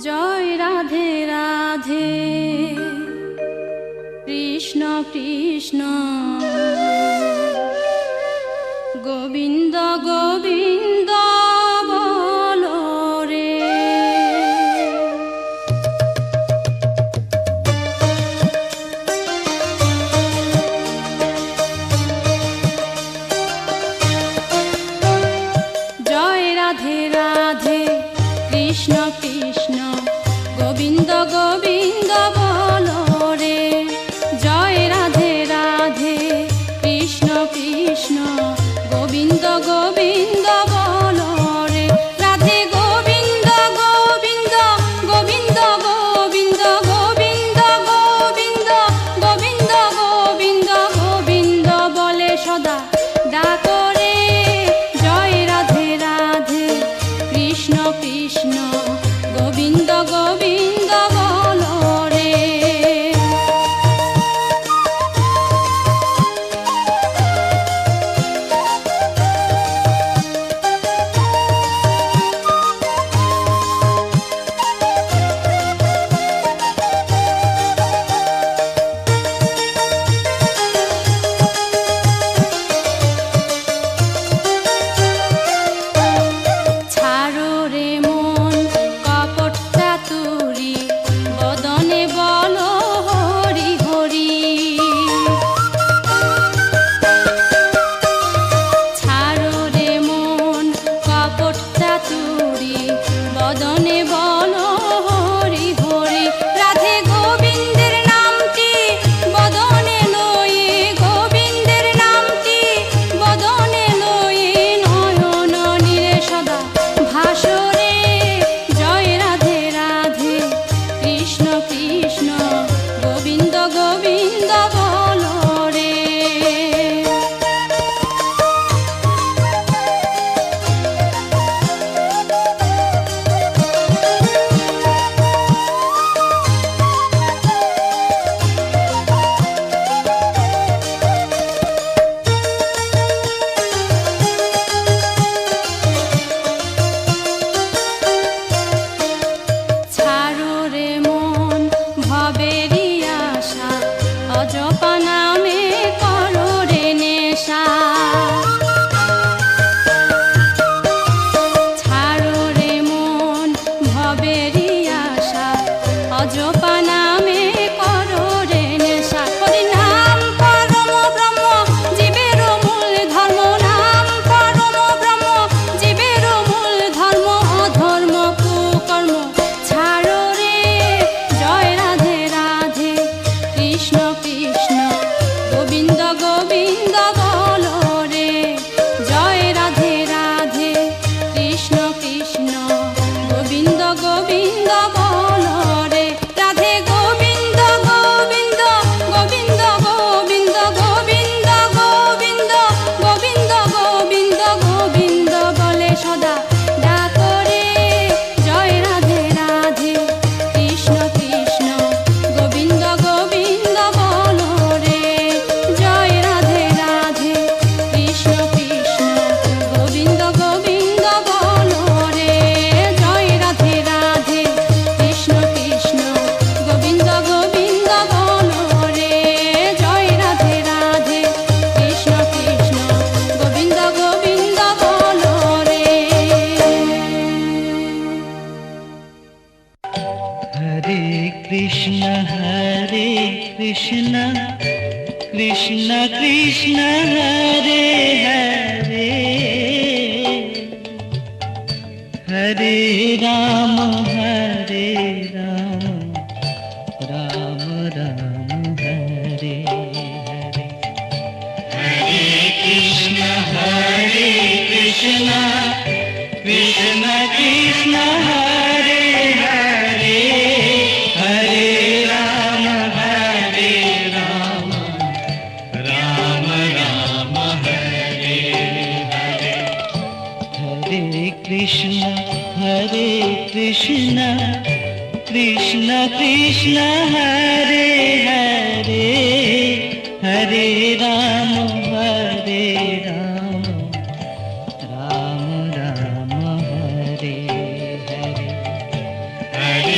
জয় রাধে রাধে কৃষ্ণ কৃষ্ণ গোবিন্দ গোবিন্দ বলো রে। জয় রাধে রাধে কৃষ্ণ কৃষ্ণ গোবিন্দ গোবিন্দ বলো রে। জয় রাধে রাধে কৃষ্ণ কৃষ্ণ গোবিন্দ গোবিন্দ বলো রে। রাধে গোবিন্দ গোবিন্দ গোবিন্দ গোবিন্দ গোবিন্দ গোবিন্দ গোবিন্দ গোবিন্দ গোবিন্দ বলে সদা ডাকো রে। জয় রাধে রাধে কৃষ্ণ কৃষ্ণ গোবিন্দ গোবিন্দ বলো রে। ছাড়ো রে মন কপট চাতুরি বদনে বলো হরি হরি। ছাড়ো রে মন কপট চাতুরি বদনে বলো হরি হরি। রাধে গোবিন্দের নামটি বদনে লয়ে গোবিন্দের নামটি বদনে লয়ে নয়ন নীরে সদা ভাসরে। জয় রাধে রাধে কৃষ্ণ কৃষ্ণ গোবিন্দ গোবিন্দ বলো রে। ছাড়ো রে মন ভবেরই আশা অজপা নামে করো রে নেশা। ছাড়ো রে মন ভবেরই আশা অজপা নামে করো রে নেশা। হরি নাম পরম ব্রহ্ম জীবের মূল ধর্ম। নাম পরম ব্রহ্ম জীবের মূল ধর্ম। অধর্ম কুকর্ম ছাড়ো রে। জয় রাধে রাধে কৃষ্ণ কৃষ্ণ গোবিন্দ গোবিন্দ বলো রে। জয় রাধে রাধে কৃষ্ণ কৃষ্ণ গোবিন্দ গোবিন্দ বলো রে। রাধে গোবিন্দ গোবিন্দ গোবিন্দ গোবিন্দ গোবিন্দ গোবিন্দ গোবিন্দ গোবিন্দ গোবিন্দ বলে সদা ডাকো রে। জয় রাধে রাধে কৃষ্ণ কৃষ্ণ গোবিন্দ গোবিন্দ বলো রে। জয় রাধে রাধে কৃষ্ণ কৃষ্ণ গোবিন্দ গোবিন্দ বলো রে। জয় রাধে রাধে কৃষ্ণ কৃষ্ণ গোবিন্দ গোবিন্দ বলো রে। জয় রাধে রাধে কৃষ্ণ কৃষ্ণ গোবিন্দ গোবিন্দ বলো রে। हरे कृष्ण कृष्ण कृष्ण हरे हरे हरे राम राम राम हरे हरे। हरे कृष्ण कृष्ण कृष्ण हरे हरे हरे राम राम राम हरे हरे। हरे कृष्ण कृष्ण कृष्ण हरे हरे हरे राम राम राम हरे हरे। हरे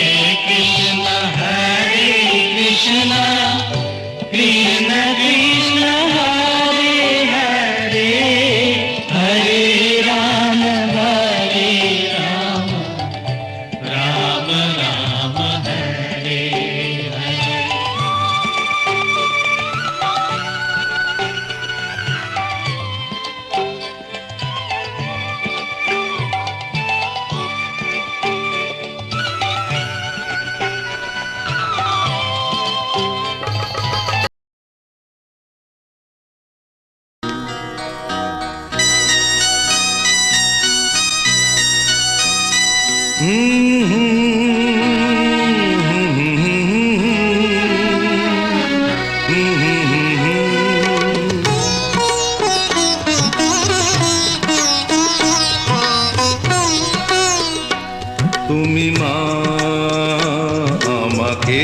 তুমি মা আমাকে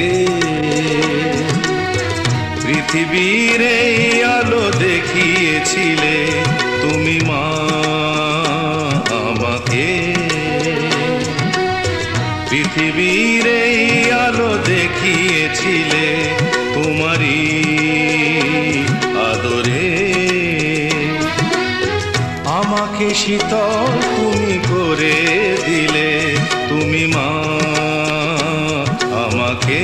পৃথিবীর এই আলো দেখিয়েছিলে, তুমি মা আমাকে পৃথিবীর এই আলো দেখিয়েছিলে, তোমারই আদরে আমাকে শীতল তুমি করে দিলে, তুমি মা আমাকে।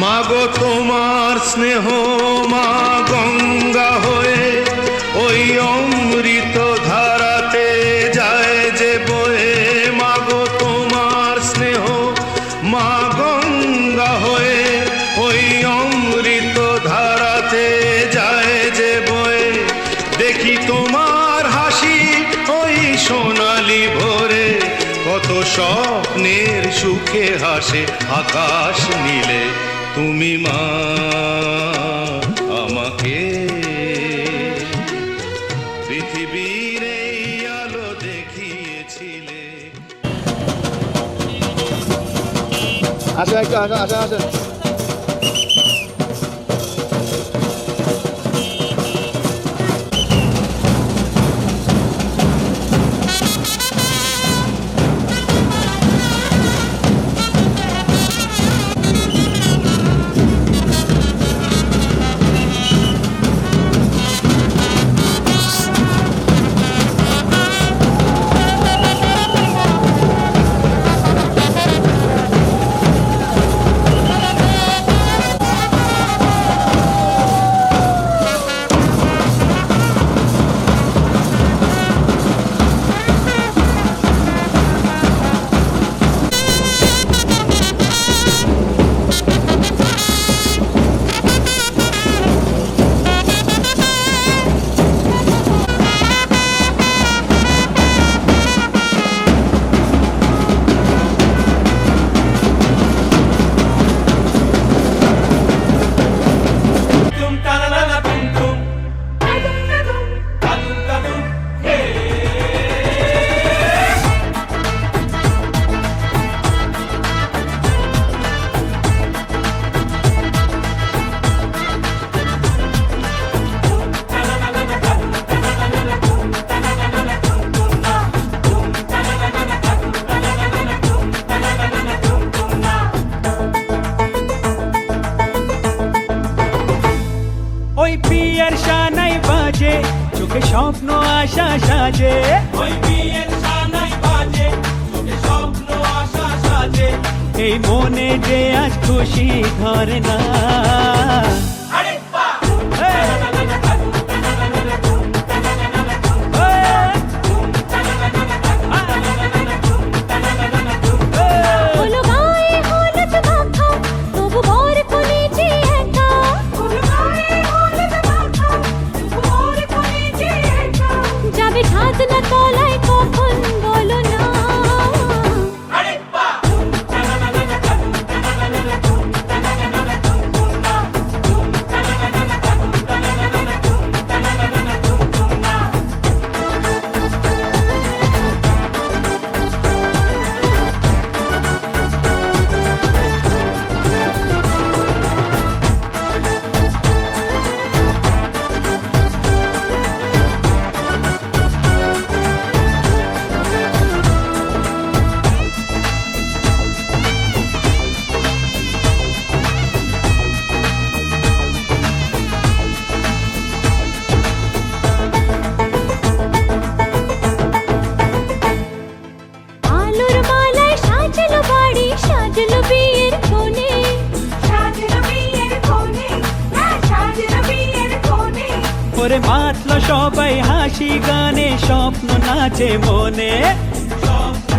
মাগো তোমার স্নেহ মা গঙ্গা হয়ে ওই অমৃত ধারাতে যায় যে বয়ে, মাগো তোমার স্নেহ মা গঙ্গা হয়ে ওই অমৃত ধারাতে যায় যে বয়ে, দেখি তোমার হাসি ওই সোনালি ভোরে, কত স্বপ্নের সুখে হাসে আকাশ নীলে, তুমি মা আমাকে পৃথিবীর এই আলো দেখিয়েছিলে। আসেন একটু আসেন আসেন আসেন। ওই বিয়ের শানাই বাজে, চোখে স্বপ্ন আশা সাজে, ওই বিয়ের শানাই বাজে, চোখে স্বপ্ন আশা সাজে, এই মনে যে আজ খুশি ধরে না। ওরে মাতলো সবাই হাসি গানে, স্বপ্ন নাচে মনে, স্বপ্ন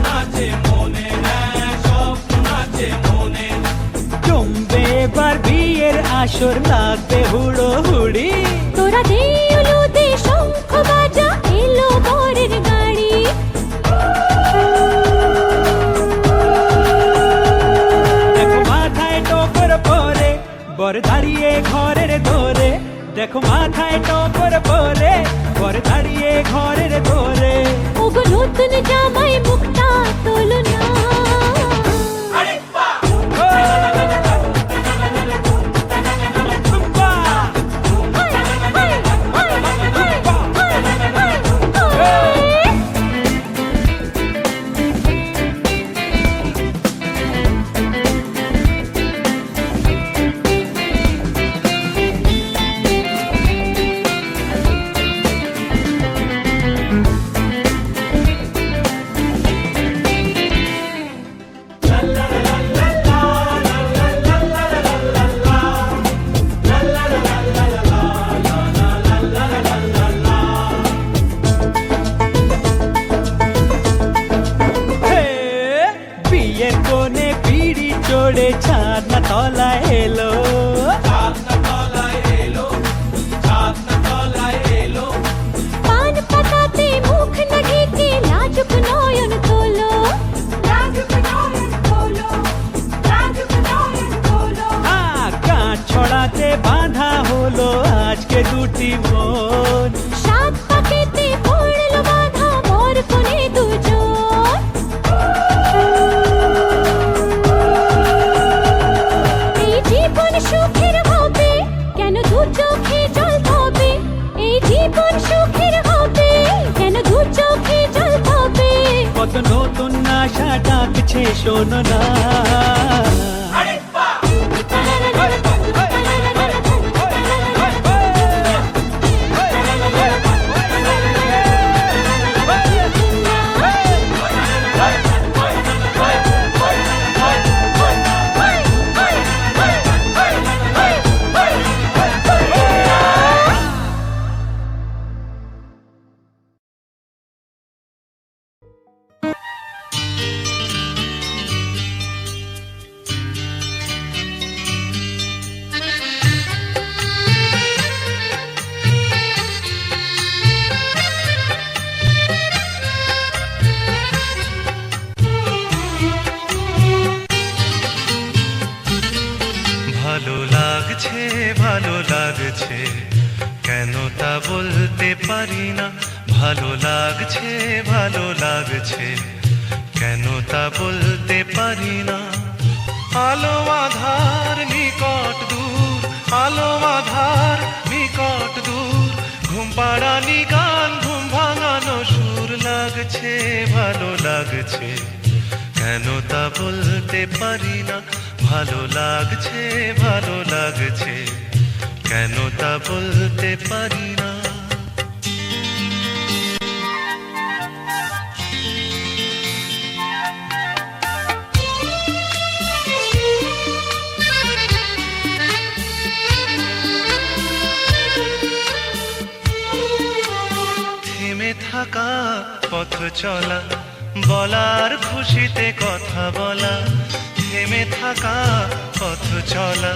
জমবে এবার বিয়ের আসর, লাগবে হুড়ো হুড়ি। তোরা দে উলু দে শঙ্খ বাজা, এলো বরের গাড়ি। দেখো মাথায় টোপর পরে, বর দাঁড়িয়ে ঘরের দোরে। দেখো মাথায় টোপর পরে, বর দাঁড়িয়ে ঘরের দোরে। ওগো নতুন জামাই মুখটা তোলো না। বিয়ের কোণে পিড়ি চড়ে চাঁদ না তলায় এলো। পান পাতাতে মুখ না ঢেকে লাজুক নয়ন তোলো। কাঠ ছড়াতে বাঁধা হলো আজকে দুটি মন। সাত পাকেতে পড়লো বাঁধা বর কোণে দুজন। এই জীবন সুখের হবে, কেন দু চোখে জল হবে। এই জীবন সুখের হবে, কেন দু চোখে জল হবে। কত নতুন আশা ডাকছে শোনো না। ভালো লাগছে ভালো লাগছে, কেন তা বলতে পারি না। ভালো লাগছে ভালো লাগছে, কেন তা বলতে পারি না। আলো আধার নিকট দূর, আলো আধার নিকট দূর, ঘুম পাড়ানি গান ঘুম ভাঙানো সুর। লাগছে ভালো লাগছে, কেন তা বলতে পারি না। ভালো লাগছে ভালো লাগছে, কেন তা বলতে পারি না। থেমে থাকা পথ চলা, বলার খুশিতে কথা বলা। থেমে থাকা পথ চলা,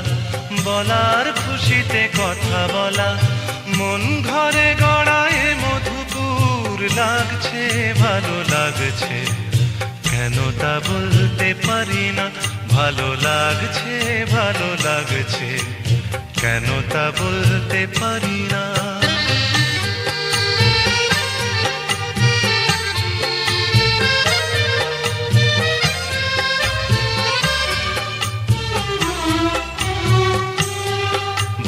বলার খুশিতে কথা বলা। মন ঘরে গড়ায় মধুপুর, লাগছে ভালো লাগছে, কেন তা বলতে পারি না। ভালো লাগছে ভালো লাগছে, কেন তা বলতে পারি না।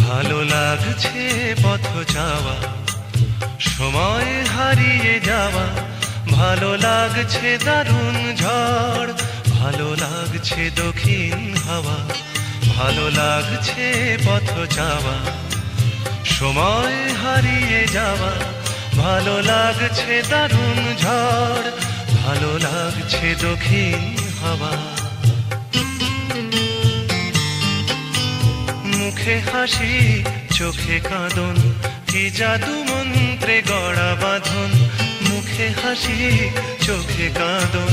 ভালো লাগছে পথ যাওয়া, সময় হারিয়ে যাওয়া। ভালো লাগছে দারুণ ঝড়, ভালো লাগছে দক্ষিণ হাওয়া। ভালো লাগছে পথ যাওয়া, সময় হারিয়ে যাওয়া। ভালো লাগছে দারুণ ঝড়, ভালো লাগছে দক্ষিণ হাওয়া। মুখে হাসি চোখে কাঁদন, কি জাদু মন্ত্রে গড়া বাঁধন। মুখে হাসি চোখে কাঁদন,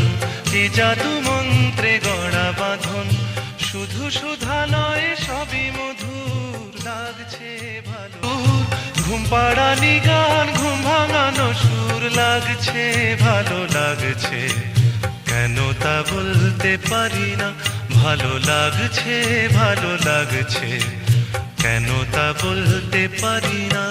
কি জাদু মন্ত্রে গড়া বাঁধন, শুধু সুধা নয় সবই মধুর লাগছে ভালো। ঘুম পাড়ানি গান, ঘুম ভাঙানো সুর লাগছে ভালো লাগছে, কেন তা বলতে পারি না। ভালো লাগছে ভালো লাগছে, কেন তা বলতে পারি না।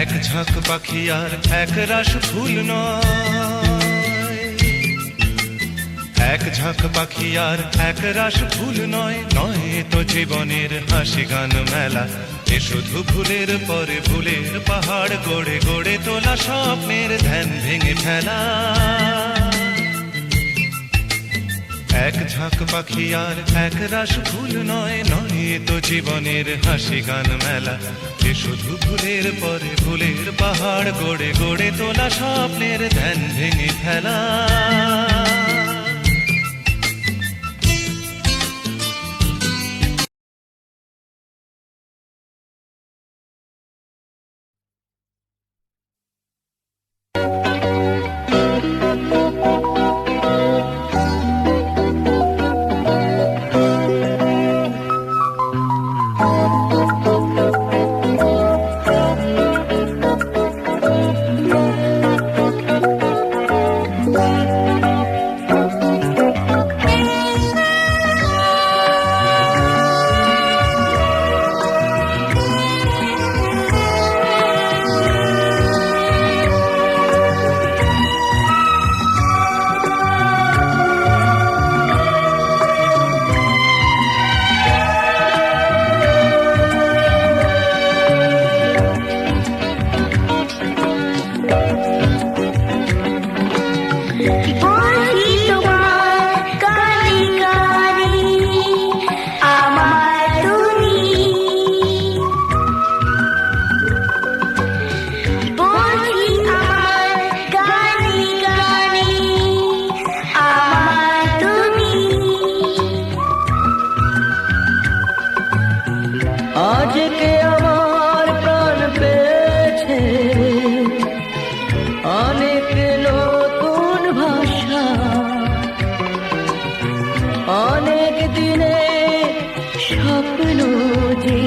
এক ঝাঁক পাখি আর এক রাশ ফুল নয়, এক ঝাঁক পাখি আর এক রাশ ফুল নয়, নয় তো জীবনের হাসি গান মেলা। এ শুধু ভুলের পরে ভুলের পাহাড় গড়ে গড়ে তোলা স্বপ্নের ধ্যান ভেঙে ফেলা। এক ঝাঁক পাখি আর এক রাশ ফুল নয়, নয় তো জীবনের হাসি গান মেলা। এ শুধু ভুলের পরে ভুলের পাহাড় গড়ে গড়ে তোলা স্বপ্নের ধ্যান ভেঙে ফেলা। আজকে আমার প্রাণ পেয়েছে অনেক নতুন ভাষা, অনেক দিনে স্বপ্ন যে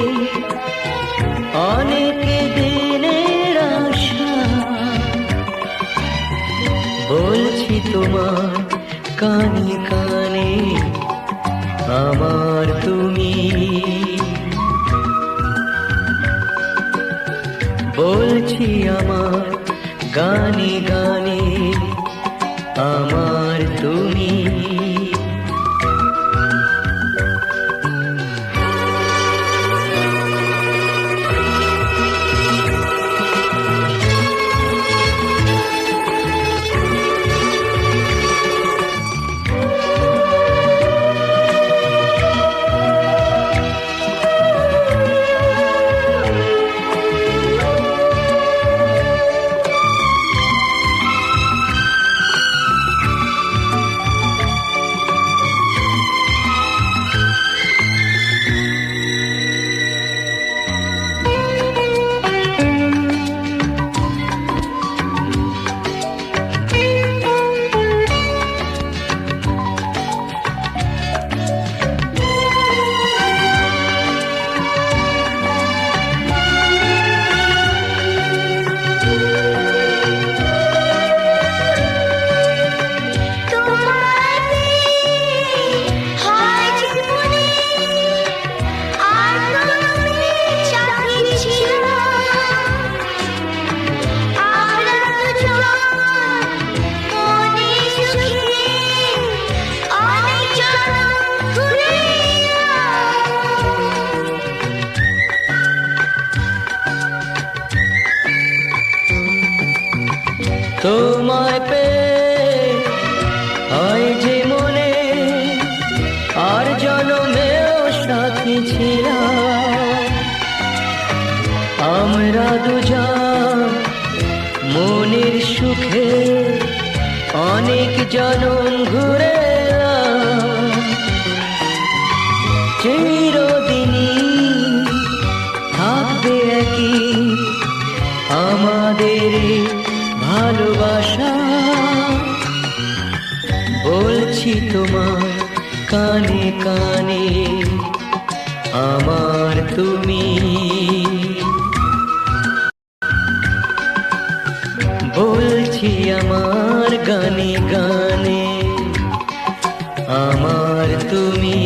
অনেক দিনের আশা। বলছি তোমার কানে কানে আমার তুমি, বলছি আমার গানে গানে আমার তুমি। তোমায় পেয়ে হয় যে মনে আর জনমেও সাথী ছিলাম আমরা দুজন মনের সুখে অনেক জনম ঘুরে এলাম। চিরদিনই থাকবে একই আমাদের এই ভালোবাসা বলছি তোমার কানে কানে আমার তুমি বলছি আমার গানে গানে আমার তুমি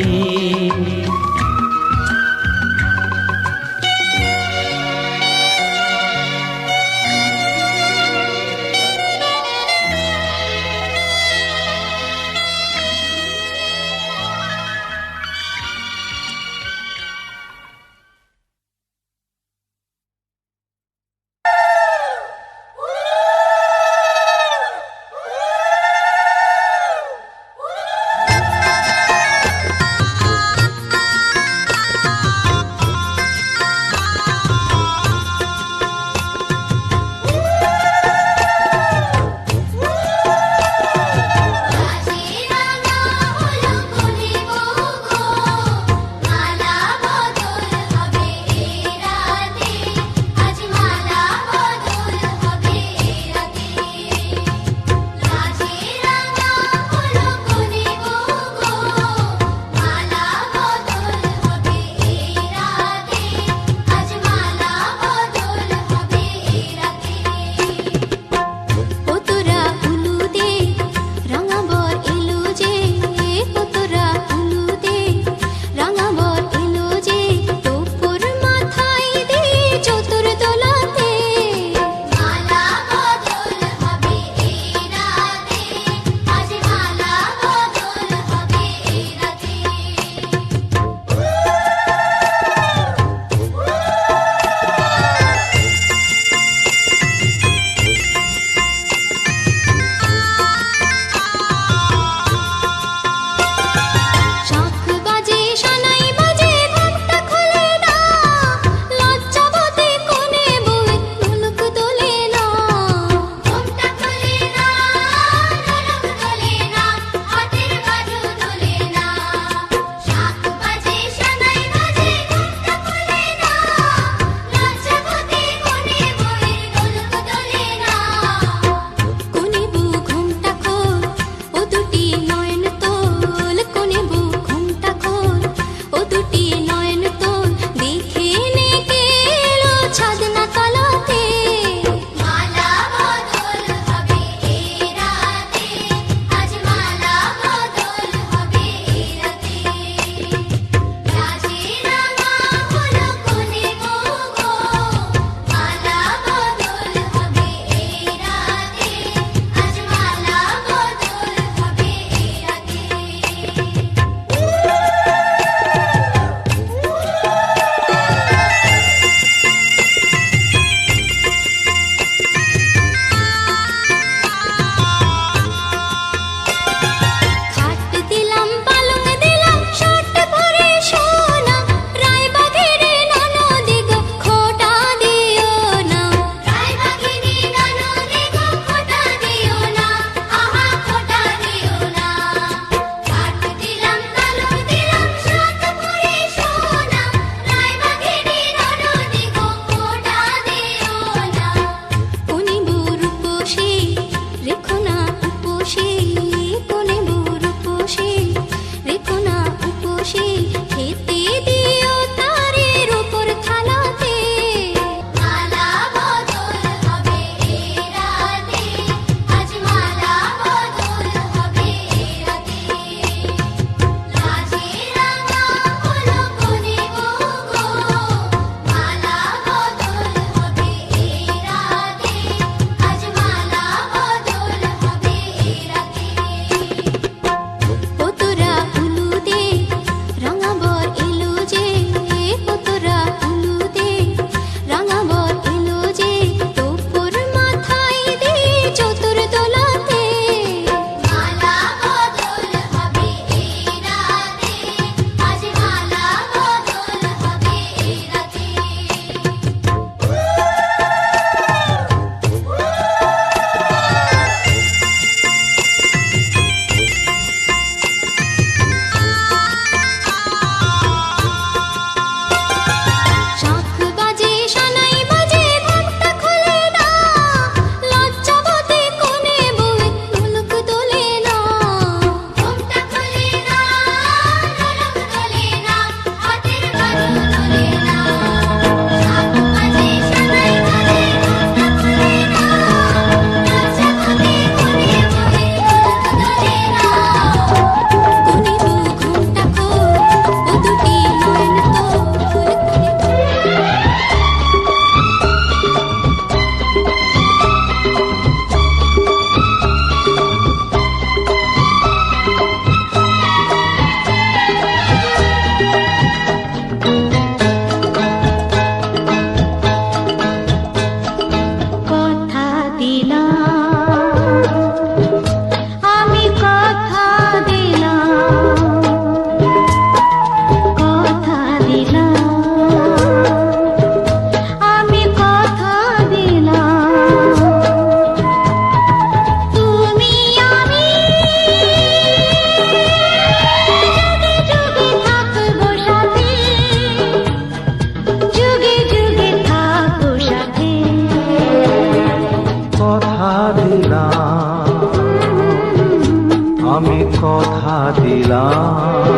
আমি কথা দিলাম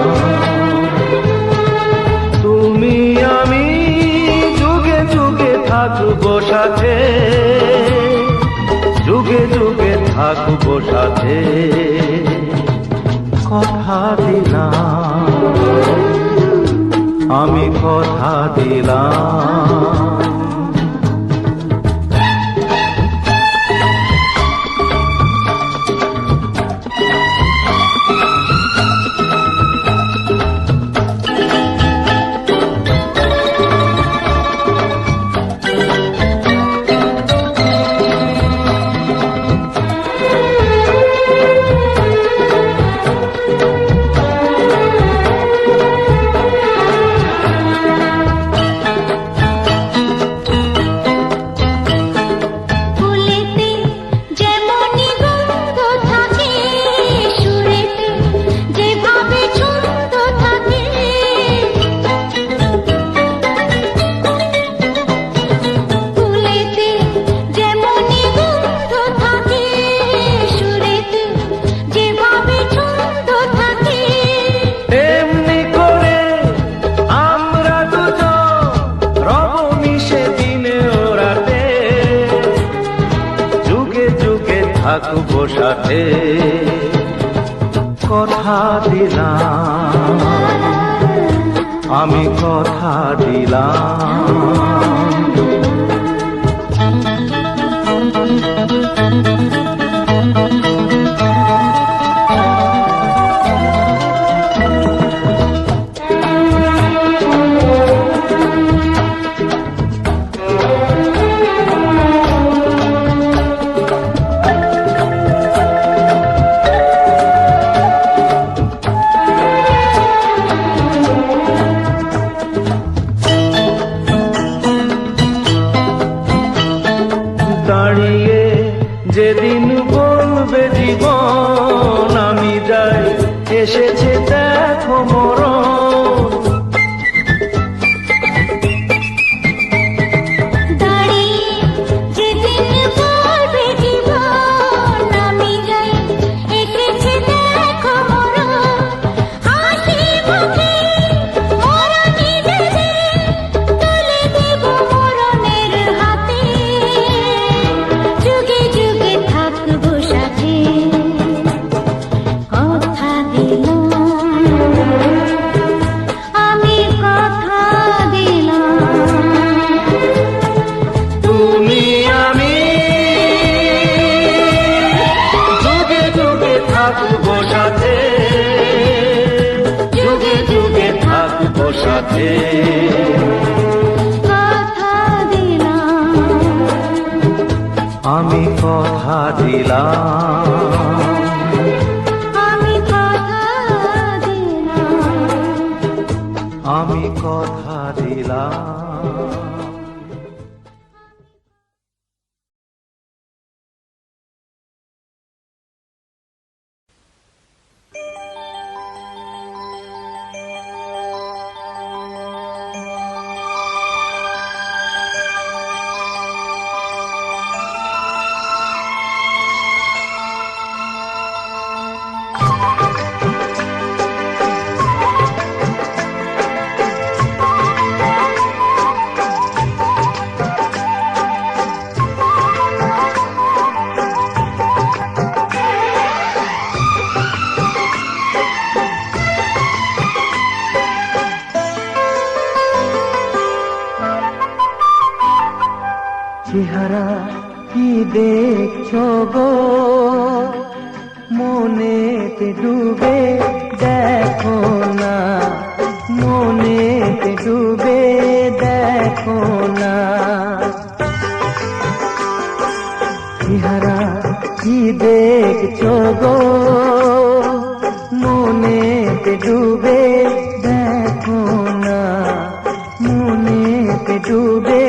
তুমি আমি যুগে যুগে থাকবো সাথে, যুগে যুগে থাকবো সাথে, কথা দিলাম আমি কথা দিলাম। থাকবো সাথে, কথা দিলাম আমি কথা দিলাম। দাঁড়িয়ে যেদিন বলবে জীবন আমি যাই, এসেছে দেখো মরণ। সাথে কথা দিলাম আমি কথা দিলাম, আমি কথা দিলাম, আমি কথা দিলাম। চেহারা কি দেখছো গো, মনেতে ডুবে দেখো না, মনেতে ডুবে দেখো না। চেহারা কি দেখছো গো, মনেতে ডুবে দেখো না, মনেতে ডুবে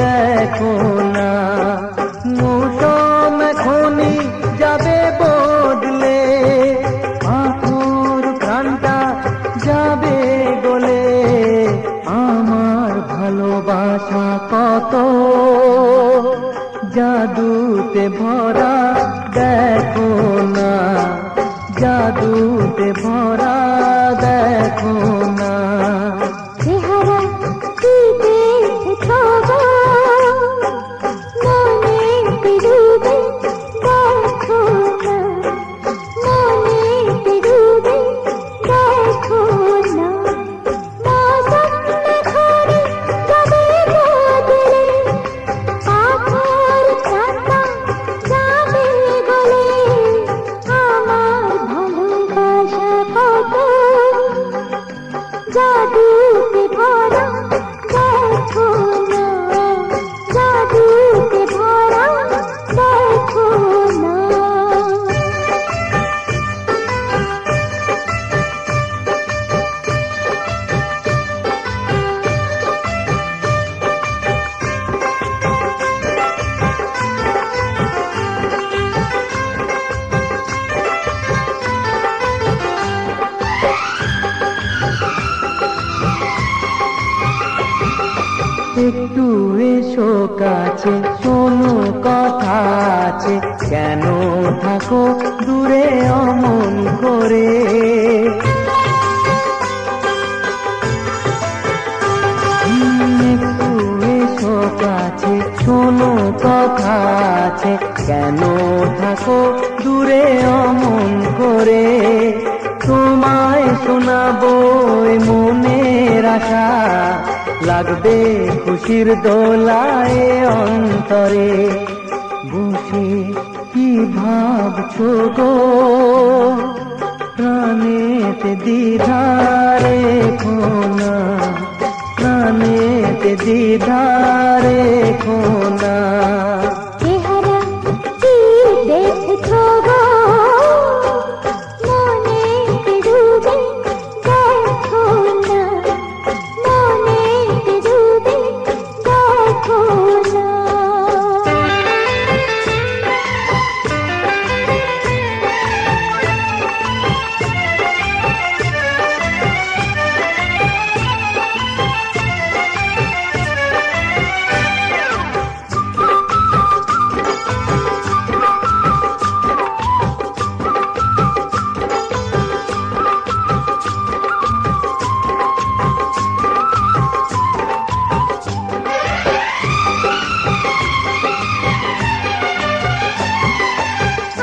দেখো না। মৌসুম এখনই যাবে বদলে, আকুর প্রাণটা যাবে গলে, আমার ভালোবাসা কত জাদুতে ভরা দেখো না, জাদু জাদুতে ভরা দেখো না। চেহারা কি দেখেছো গো, মনেতে ডুবে দেখো না, মনেতে ডুবে দেখো না। মৌসুম ঘরে যাবে বদলে, পাথর চাঁদা যাবে গলে, আমার ভালোবাসা কত জাদুতে ভরা দেখো না, জাদুতে ভরা দেখো না। একটু এসো কাছে, শোনো কথা আছে, কেন থাকো দূরে অমন করে। একটু এসো কাছে, শোনো কথা আছে, কেন থাকো দূরে অমন করে। তোমায় শোনাবো এই মনের আশা, লাগবে খুশির দোলায় অন্তরে। বসে কি ভাবছো গো, প্রাণেতে দ্বিধারে খোনা, প্রাণেতে দ্বিধারে খোনা। চেহারা কি দেখেছো গো, মনেতে ডুবে দেখো না, মনেতে ডুবে দেখো না।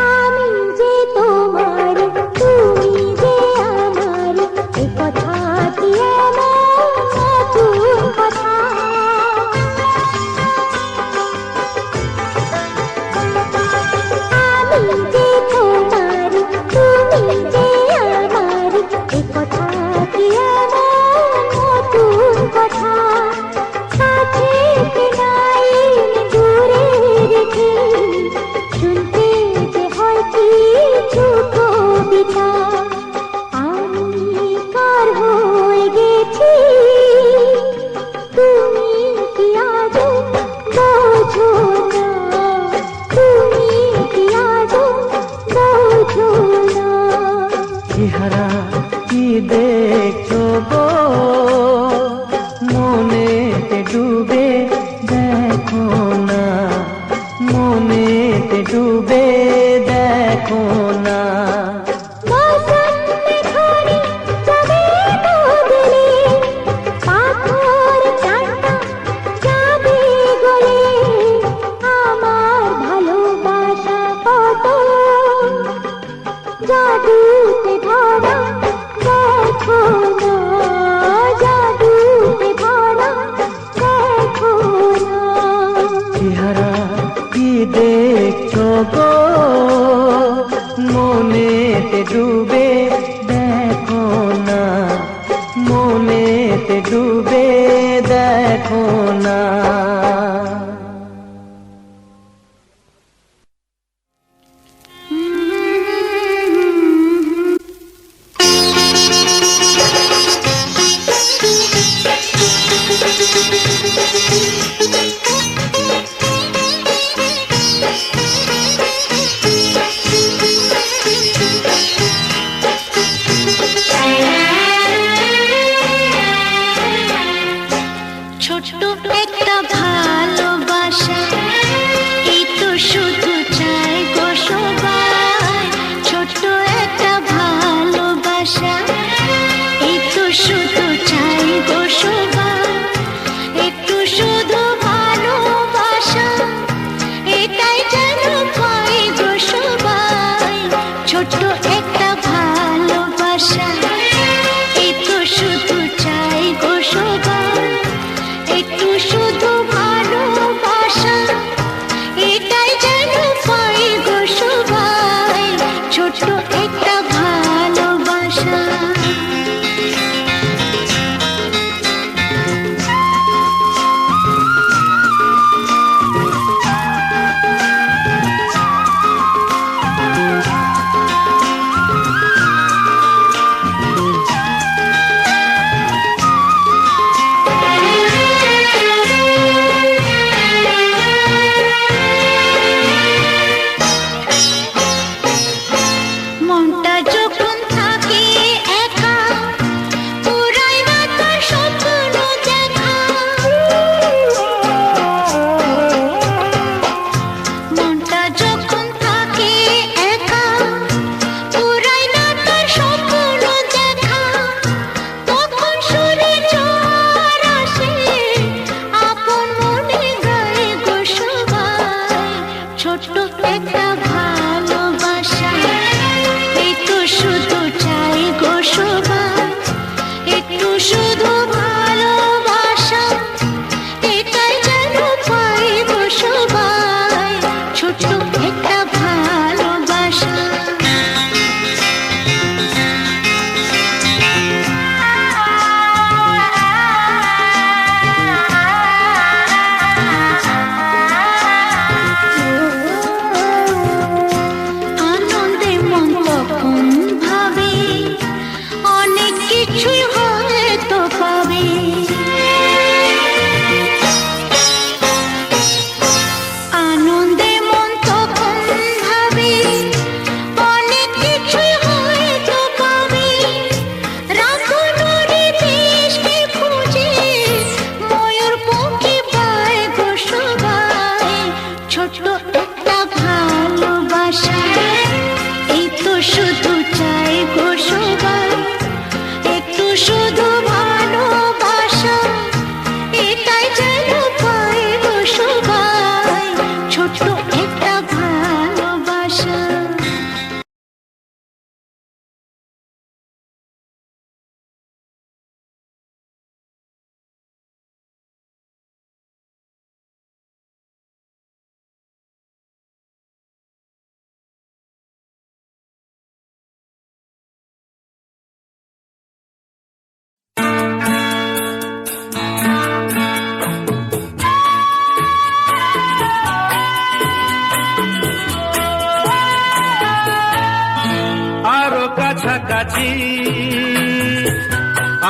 আমি যে তোমার, তুমি যে আমার, এ কথা কি এমন নতুন কথা? আমি যে তোমার, তুমি যে আমার, এ কথা কি এমন নতুন কথা? কাছে নাই দূরে রেখে, শুনতে যে হয় কিছু কবিতা। আমি কার হয়ে গেছি, তুমি কি আজও বোঝো না, তুমি কি আজও বোঝো না। চেহারা কি দেখছো গো, মনেতে ডুবে দেখো না, মনেতে ডুবে দেখো না। মৌসুম ঘরে যাবে বদলে, পাথর চাঁদা যাবে গলে, আমার ভালোবাসা কত জাদুতে ভরা দেখো না, জাদু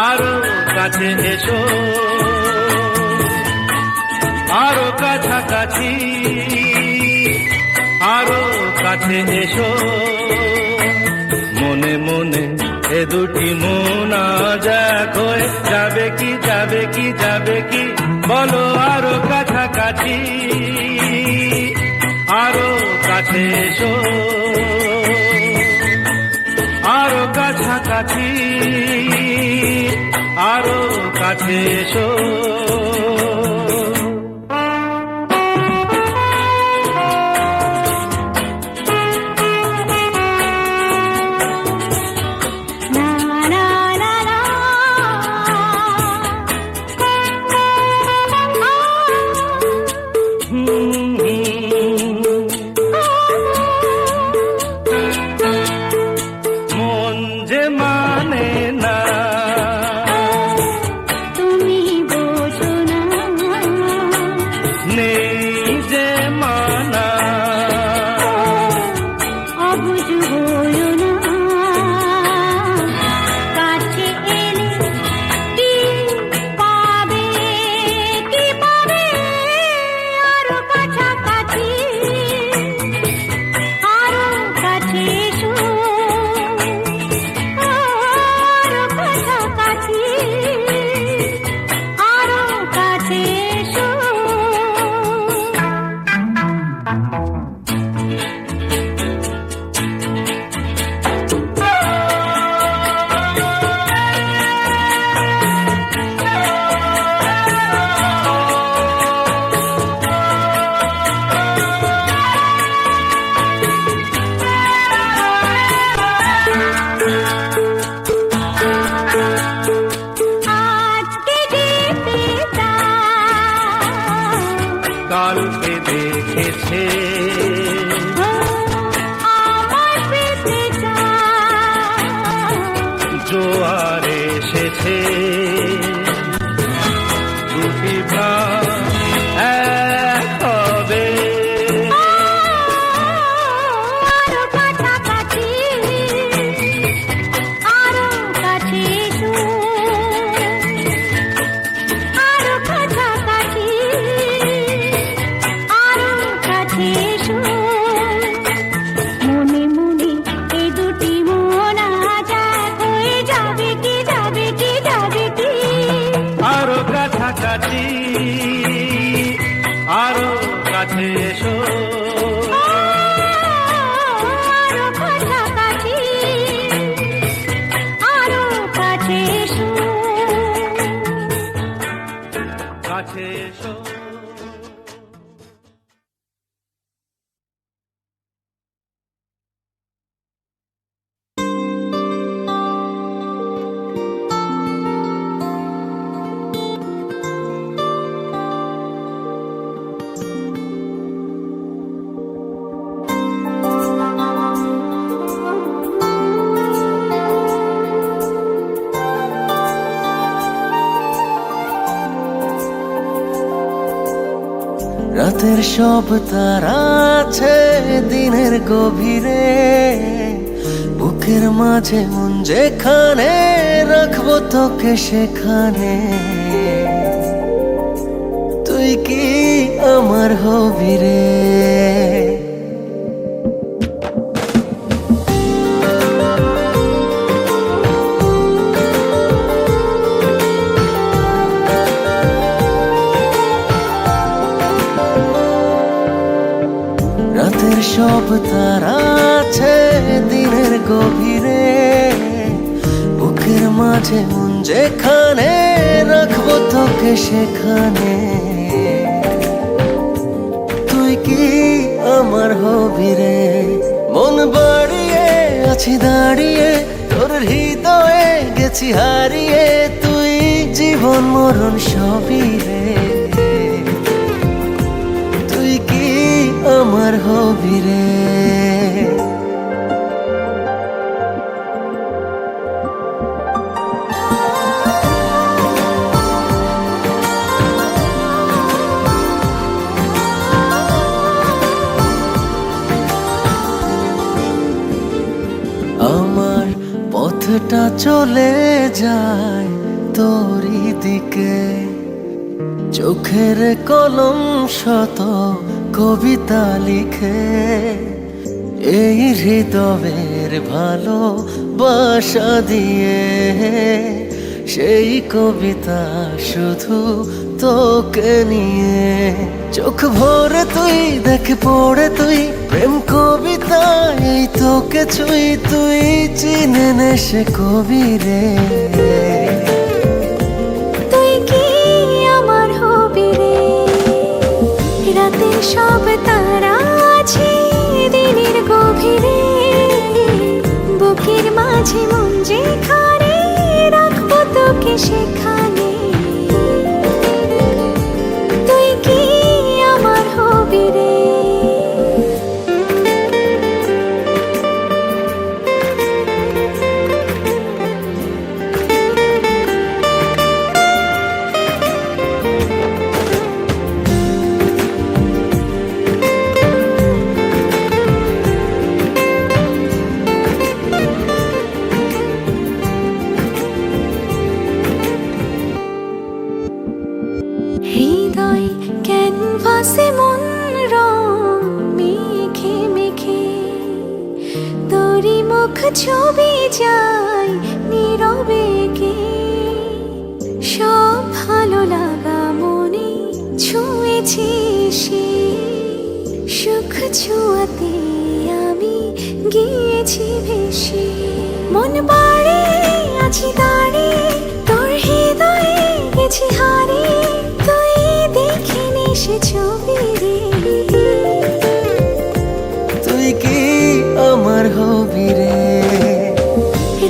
আরো কাছে এসো, আরো কাছাকাছি, আরো কাছে এসো। মনে মনে এ দুটি মন আজ এক হয়ে যাবে কি, যাবে কি, যাবে কি, বলো আরো কাছাকাছি, আরো কাছে এসো, আরো কাছাকাছি, আরো কাছে এসো। মন যে মানে না, তুমি বোঝো না, নেই যে মানা, অবুঝ হইও না, কাছে এলে কি পাবে, কি পাবে, আরো কাছাকাছি, আরো কাছে এসো, আরো কাছাকাছি, আরো কাছে এসো। আজকে যেতে চাই, কালকে দেখেছে, আমার পেতে চাই, জোয়ার এসেছে, দুটি প্রাণ এক হবে, আরো কাছাকাছি, আরো কাছে এসো, আরো কাছাকাছি, আরো কাছে এসো। মনে মনে এই দুটি মন আজ এক হয়ে যাবে কি, যাবে কি, যাবে কি, আরো কাছাকাছি, আরো কাছে এসো, আরো কাছাকাছি, আরো কাছে এসো। কাছে এসো। রাতের সব তারা আছে দিনের গভীরে, বুকের মাঝে মন যেখানে রাখবো তোকে সেখানে। তুই কি আমার হবি রে? রাতের সব তারা আছে দিনের গভীরে, বুকের মাঝে মন যেখানে রাখবো তোকে সেখানে। তুই কি আমার হবি রে? মন বাড়িয়ে আছি দাঁড়িয়ে তোর হৃদয়ে গেছি হারিয়ে, তুই জীবন মরণ সবই রে। তুই কি আমার হবি রে? আমার পথটা মনটা চলে যায় তোরই দিকে, চোখের কলম শত কবিতা লিখে, এই হৃদয়ের ভালোবাসা দিয়ে সেই কবিতা শুধু তোকে নিয়ে। চোখ ভরে তুই দেখ পড়ে তুই প্রেম কবিতা, এই তোকে ছুঁই তুই চিনে নে সে কবি রে। তুই কি আমার হবি রে, রাতের সব তারা আছে দিনের গভীরে, বুকের মাঝে মন যেখানে রাখবো তোকে সেখানে। তুই কি আমার হবি রে। হৃদয় ক্যানভাসে মন রং মেখে মেখে, তোরই মুখ ছবি যায় নীরবে কে। সব ভালো লাগা মনে ছুঁয়েছি সে, সুখ ছুঁয়াতে আমি গিয়েছি ভেসে। মন বাড়ে আছি দাঁড়িয়ে তোর হৃদয়ে গেছি হারিয়ে, তুই দেখিনি সে ছবি রে। তুই কি আমার হবি রে,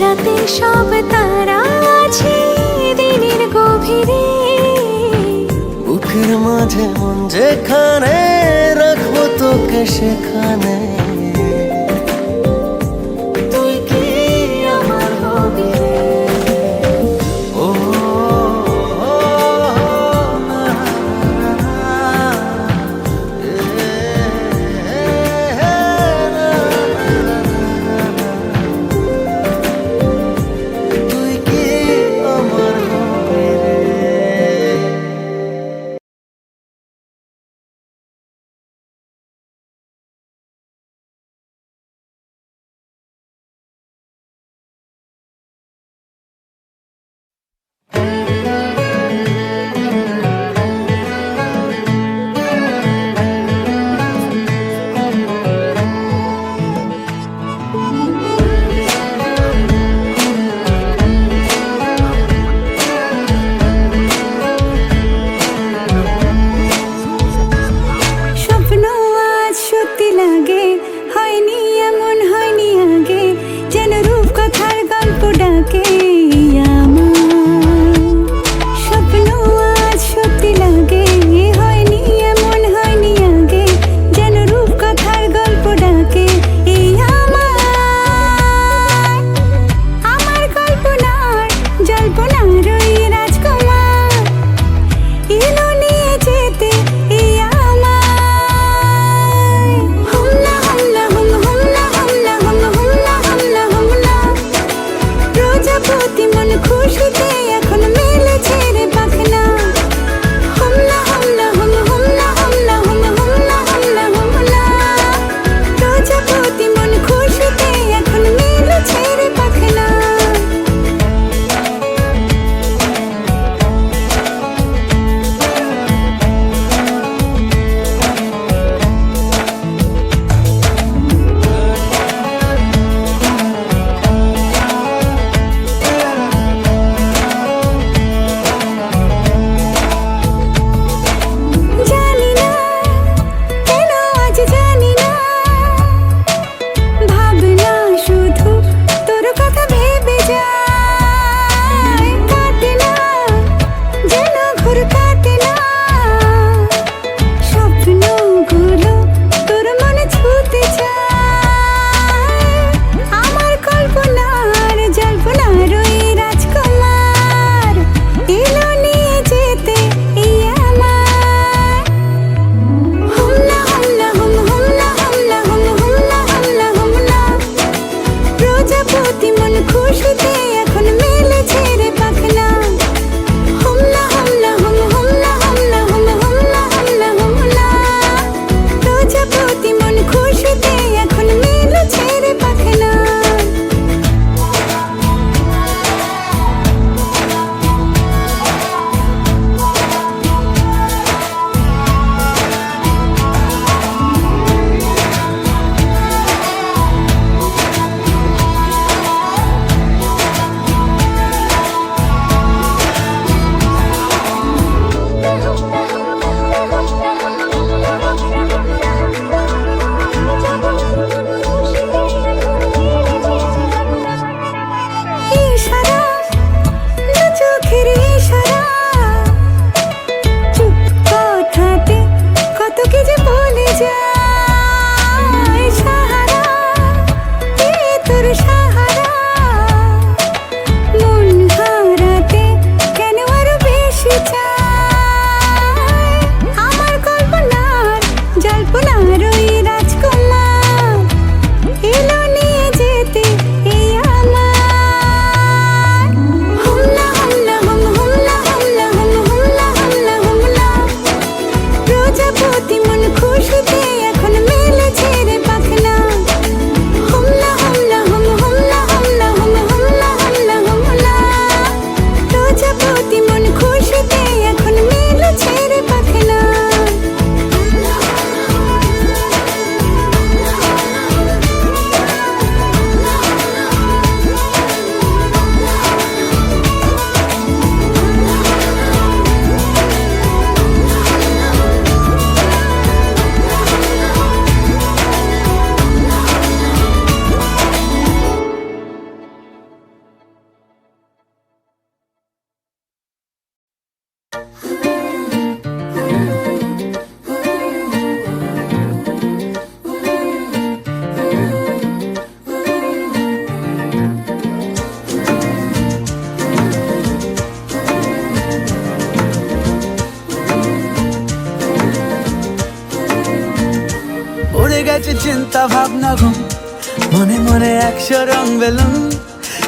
রাতে সব তারা আছে দিনের গভীরে, বুকের মাঝে মন যেখানে রাখবো তোকে সেখানে। তুই কি আমার হবি রে। ও না, তুই কি আমার হবি রে। স্বপ্ন আজ সত্যি লাগে, হয়নি এমন হয়নি আগে, যেন রূপকথার গল্প ডাকে আমার। স্বপ্ন আজ সত্যি লাগে, হয়নি এমন হয়নি আগে, যেন রূপকথার গল্প ডাকে এই আমার। আমার কল্পনার জল্পনার ওই রাজকুমার এলো নিয়ে যেতে এই আমায়। হুমলা হুমলা হুম হুমলা হুমলা হুম হুমলা হুমলা হুমলা, প্রজাপতি মন খুশিতে এখন মেলেছে রে পাখনা। হুমলা হুমলা হুম হুমলা হুমলা হুম হুমলা হুমলা হুমলা, প্রজাপতি মন খুশিতে এখন মেলেছে রে পাখনা। চিন্তা ভাবনা ঘুম, মনে মনে 100 রং বেলুন,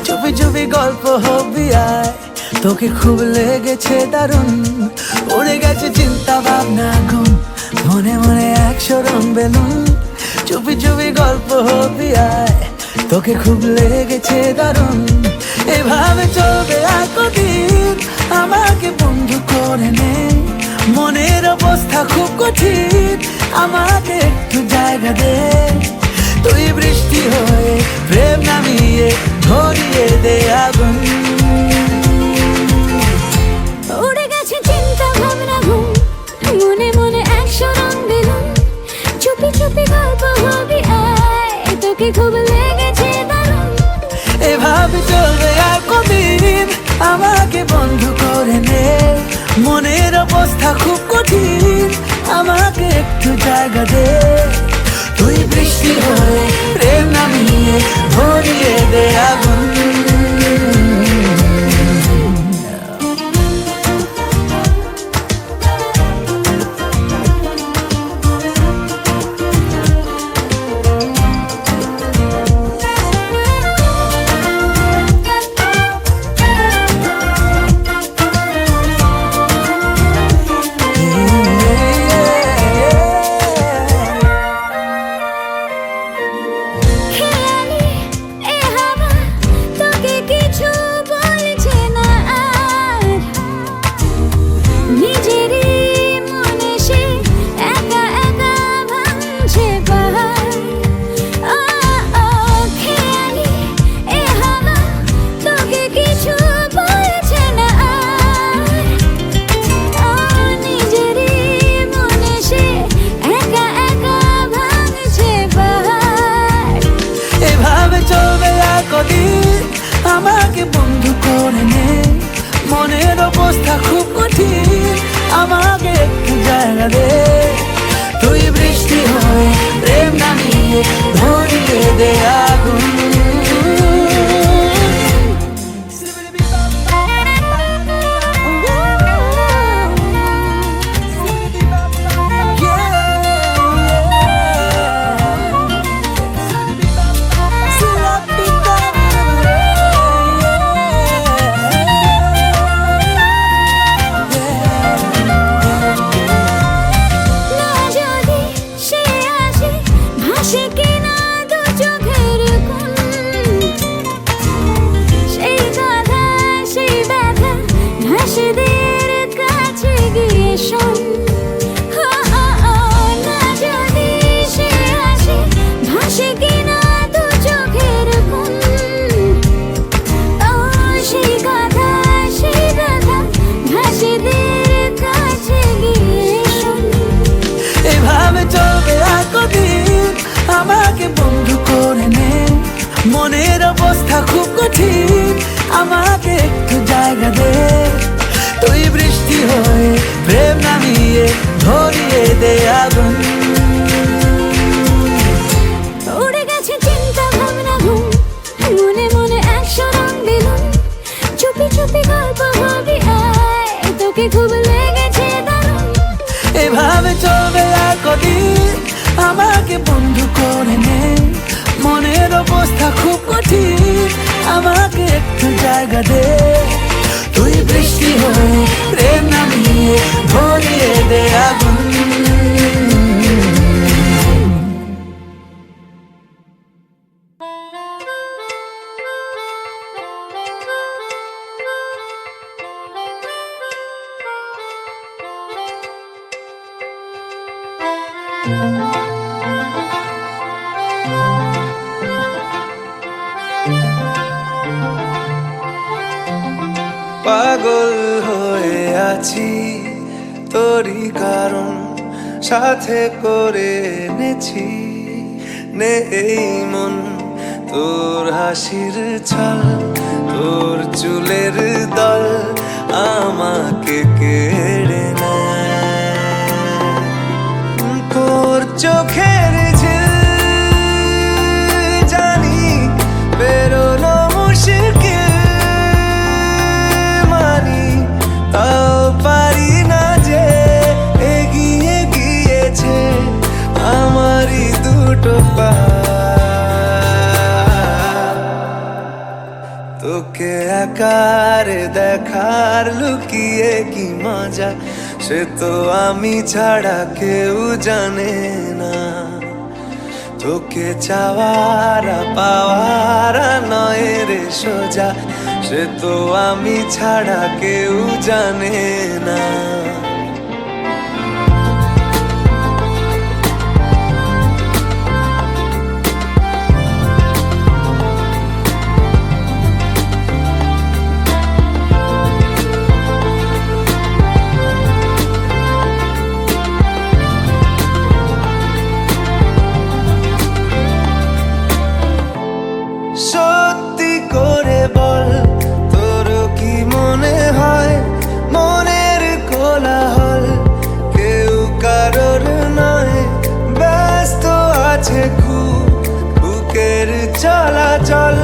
চুপি চুপি গল্প হবি আয়, তোকে খুব লেগেছে দারুণ। উড়ে গেছে চিন্তা ভাবনা ঘুম, মনে মনে 100 রং বেলুন, চুপি চুপি গল্প হবি আয়, তোকে খুব লেগেছে দারুণ। এভাবে চলবে আর কদিন, আমাকে বন্ধু করে নে, মনের অবস্থা খুব কঠিন, আমাকে একটু জায়গা দে। তুই বৃষ্টি হয়ে প্রেম নামিয়ে ধরিয়ে দে আগুন। উড়ে গেছে চিন্তা ভাবনা ঘুম, মনে মনে 100 রং বেলুন, চুপি চুপি গল্প হবি আয়, তোকে খুব লেগেছে দারুণ। এভাবে চলবে আর কদিন, আমাকে বন্ধু করে নে, মনের অবস্থা খুব কঠিন, আমাকে একটু জায়গা দে। তুই বৃষ্টি হয়ে প্রেম নামিয়ে ধরিয়ে দে আগুন। খেয়ালি এ হাওয়া তোকে কিছু বলছে না আর, নিজেরই মনে সে একা একা ভাঙছে পাহাড়। খেয়ালি এ হাওয়া তোকে কিছু বলছে না আর, নিজেরই মনে সে একা একা ভাঙছে পাহাড়। এভাবে চলবে আর কদিন, আমাকে বন্ধু করে নে, মনের অবস্থা খুব কঠিন, আমাকে একটু জায়গা দে। তুই বৃষ্টি হয়ে প্রেম নামিয়ে ধরিয়ে দে আগুন। না যদি সে আসে, ভাসে কিনা দু চোখের কোণ, সেই কথা সেই ব্যথা ভাসেদের কাছে গিয়ে শোন। না যদি সে আসে, ভাসে কিনা দু চোখের কোণ, সেই কথা সেই ব্যথা ভাসেদের কাছে গিয়ে শোন। এভাবে চলবে আর কদিন, আমাকে বন্ধু করে নে, মনের অবস্থা খুব কঠিন, আমাকে একটু জায়গা দে। তুই বৃষ্টি হয়ে প্রেম নামিয়ে ধরিয়ে দে আগুন। উড়ে গেছে চিন্তা ভাবনা ঘুম, মনে মনে 100 রং বেলুন, চুপি চুপি গল্প হবি আয়, তোকে খুব লেগেছে দারুণ। এভাবে চলবে আর কদিন, আমাকে বন্ধু করে নে, মনের অবস্থা খুব কঠিন, আমাকে একটু জায়গা দে। তুই বৃষ্টি হয়ে প্রেম নামিয়ে ধরিয়ে দে আগুন। পাগল হয়ে আছি তোরই কারণ, সাথে করে এনেছি নে এই মন, তোর হাসির ছল, তোর চুলের দল আমাকে কেড়ে নেয়। তোর চোখের ঝিল জানি বেরোনো মুশকিল, মানি তাও পারি না যে এগিয়ে গিয়েছে আমারই দুটো পায়। তোকে একারে দেখার লুকিয়ে কি মজা, সে তো আমি ছাড়া কেউ জানে না। তোকে চাওয়ারা পাওয়ারা নয় রে সোজা, সে তো আমি ছাড়া কেউ জানে না। সত্যি করে বল, তোর কি মনে হয় মনের কোলাহল কেউ কারোর নয়, ব্যস্ত আছে খুব বুকের চলাচল,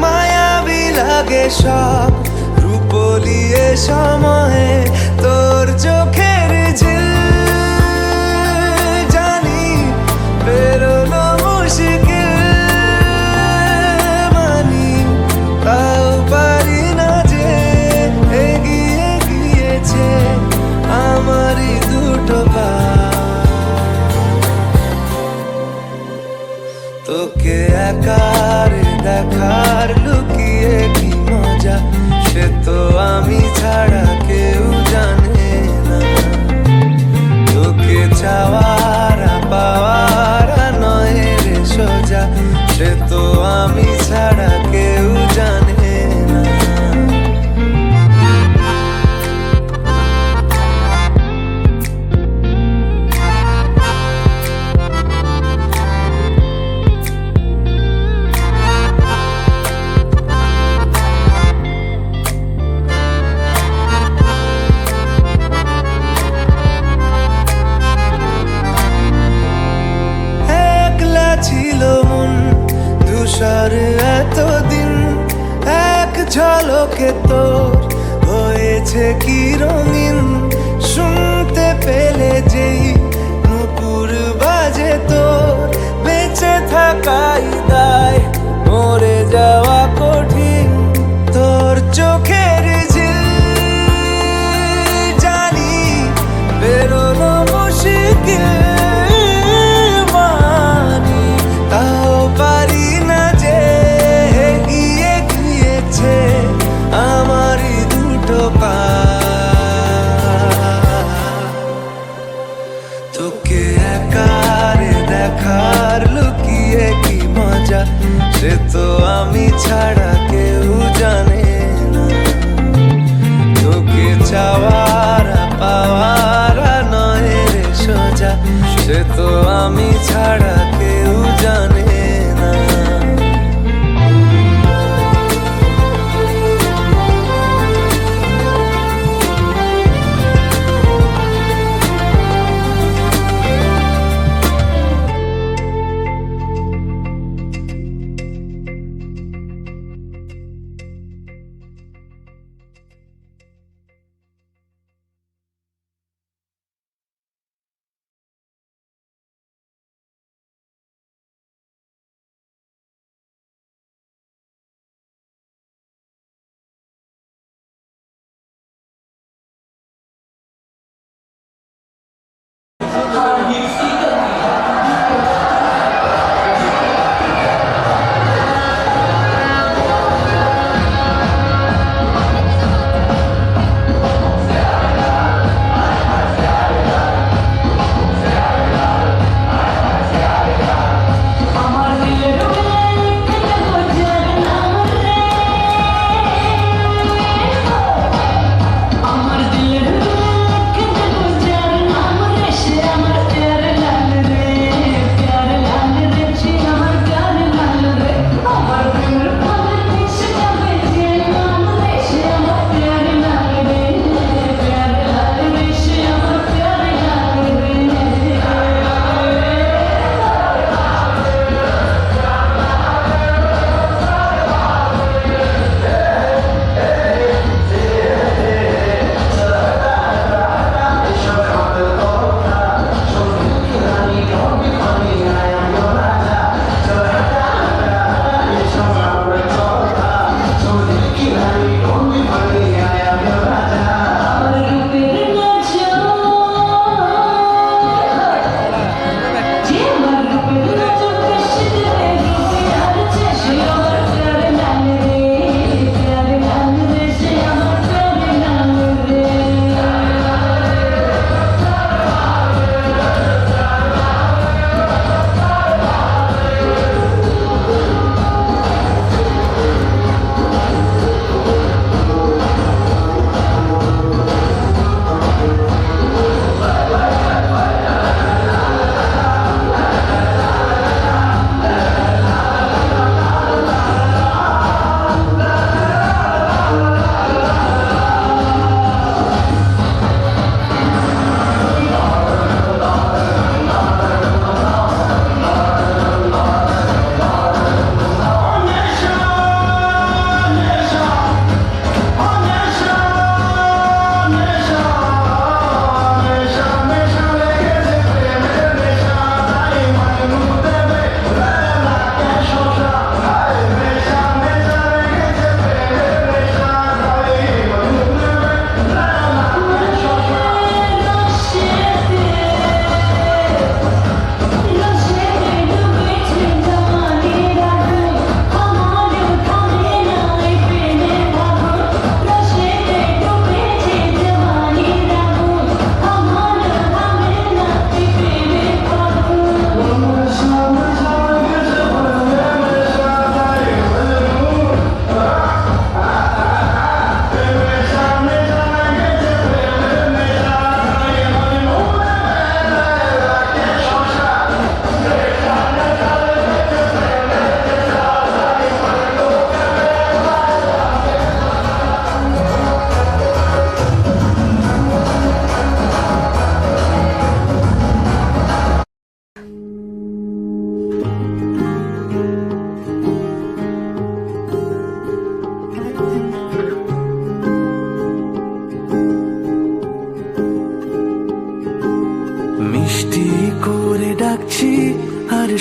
মায়াবী লাগে সব রূপলিয়ে সময়ে তোর চোখের ঝিল। জানি বেরোনো মুশকিল, তাও পারি না যে এগিয়ে গিয়েছে আমারই দুটো পা। তোকে একারে দেখার লুকিয়ে কি মজা, সে তো আমি ছাড়া কেউ জানে না। তোকে চাওয়ারা পাওয়ারা নয় রে সোজা, সে তো আমি ছাড়া কেউ জানে না। একলা ছিল মন ধূসর এতদিন, এক ঝলকে তোর হয়েছে কি রঙিন। শুনতে পেলে যেই নুপুর বাজে তোর, বেঁচে থাকাই দায় মরে যাওয়া কঠিন। তোর চোখের ঝিল জানি বেরোনো মুশকিল, মানি তাও পারি না যে এগিয়ে গিয়েছে আমারই দুটো পা। তোকে একারে দেখার লুকিয়ে কি মজা, সে তো আমি ছাড়া কেউ জানে না।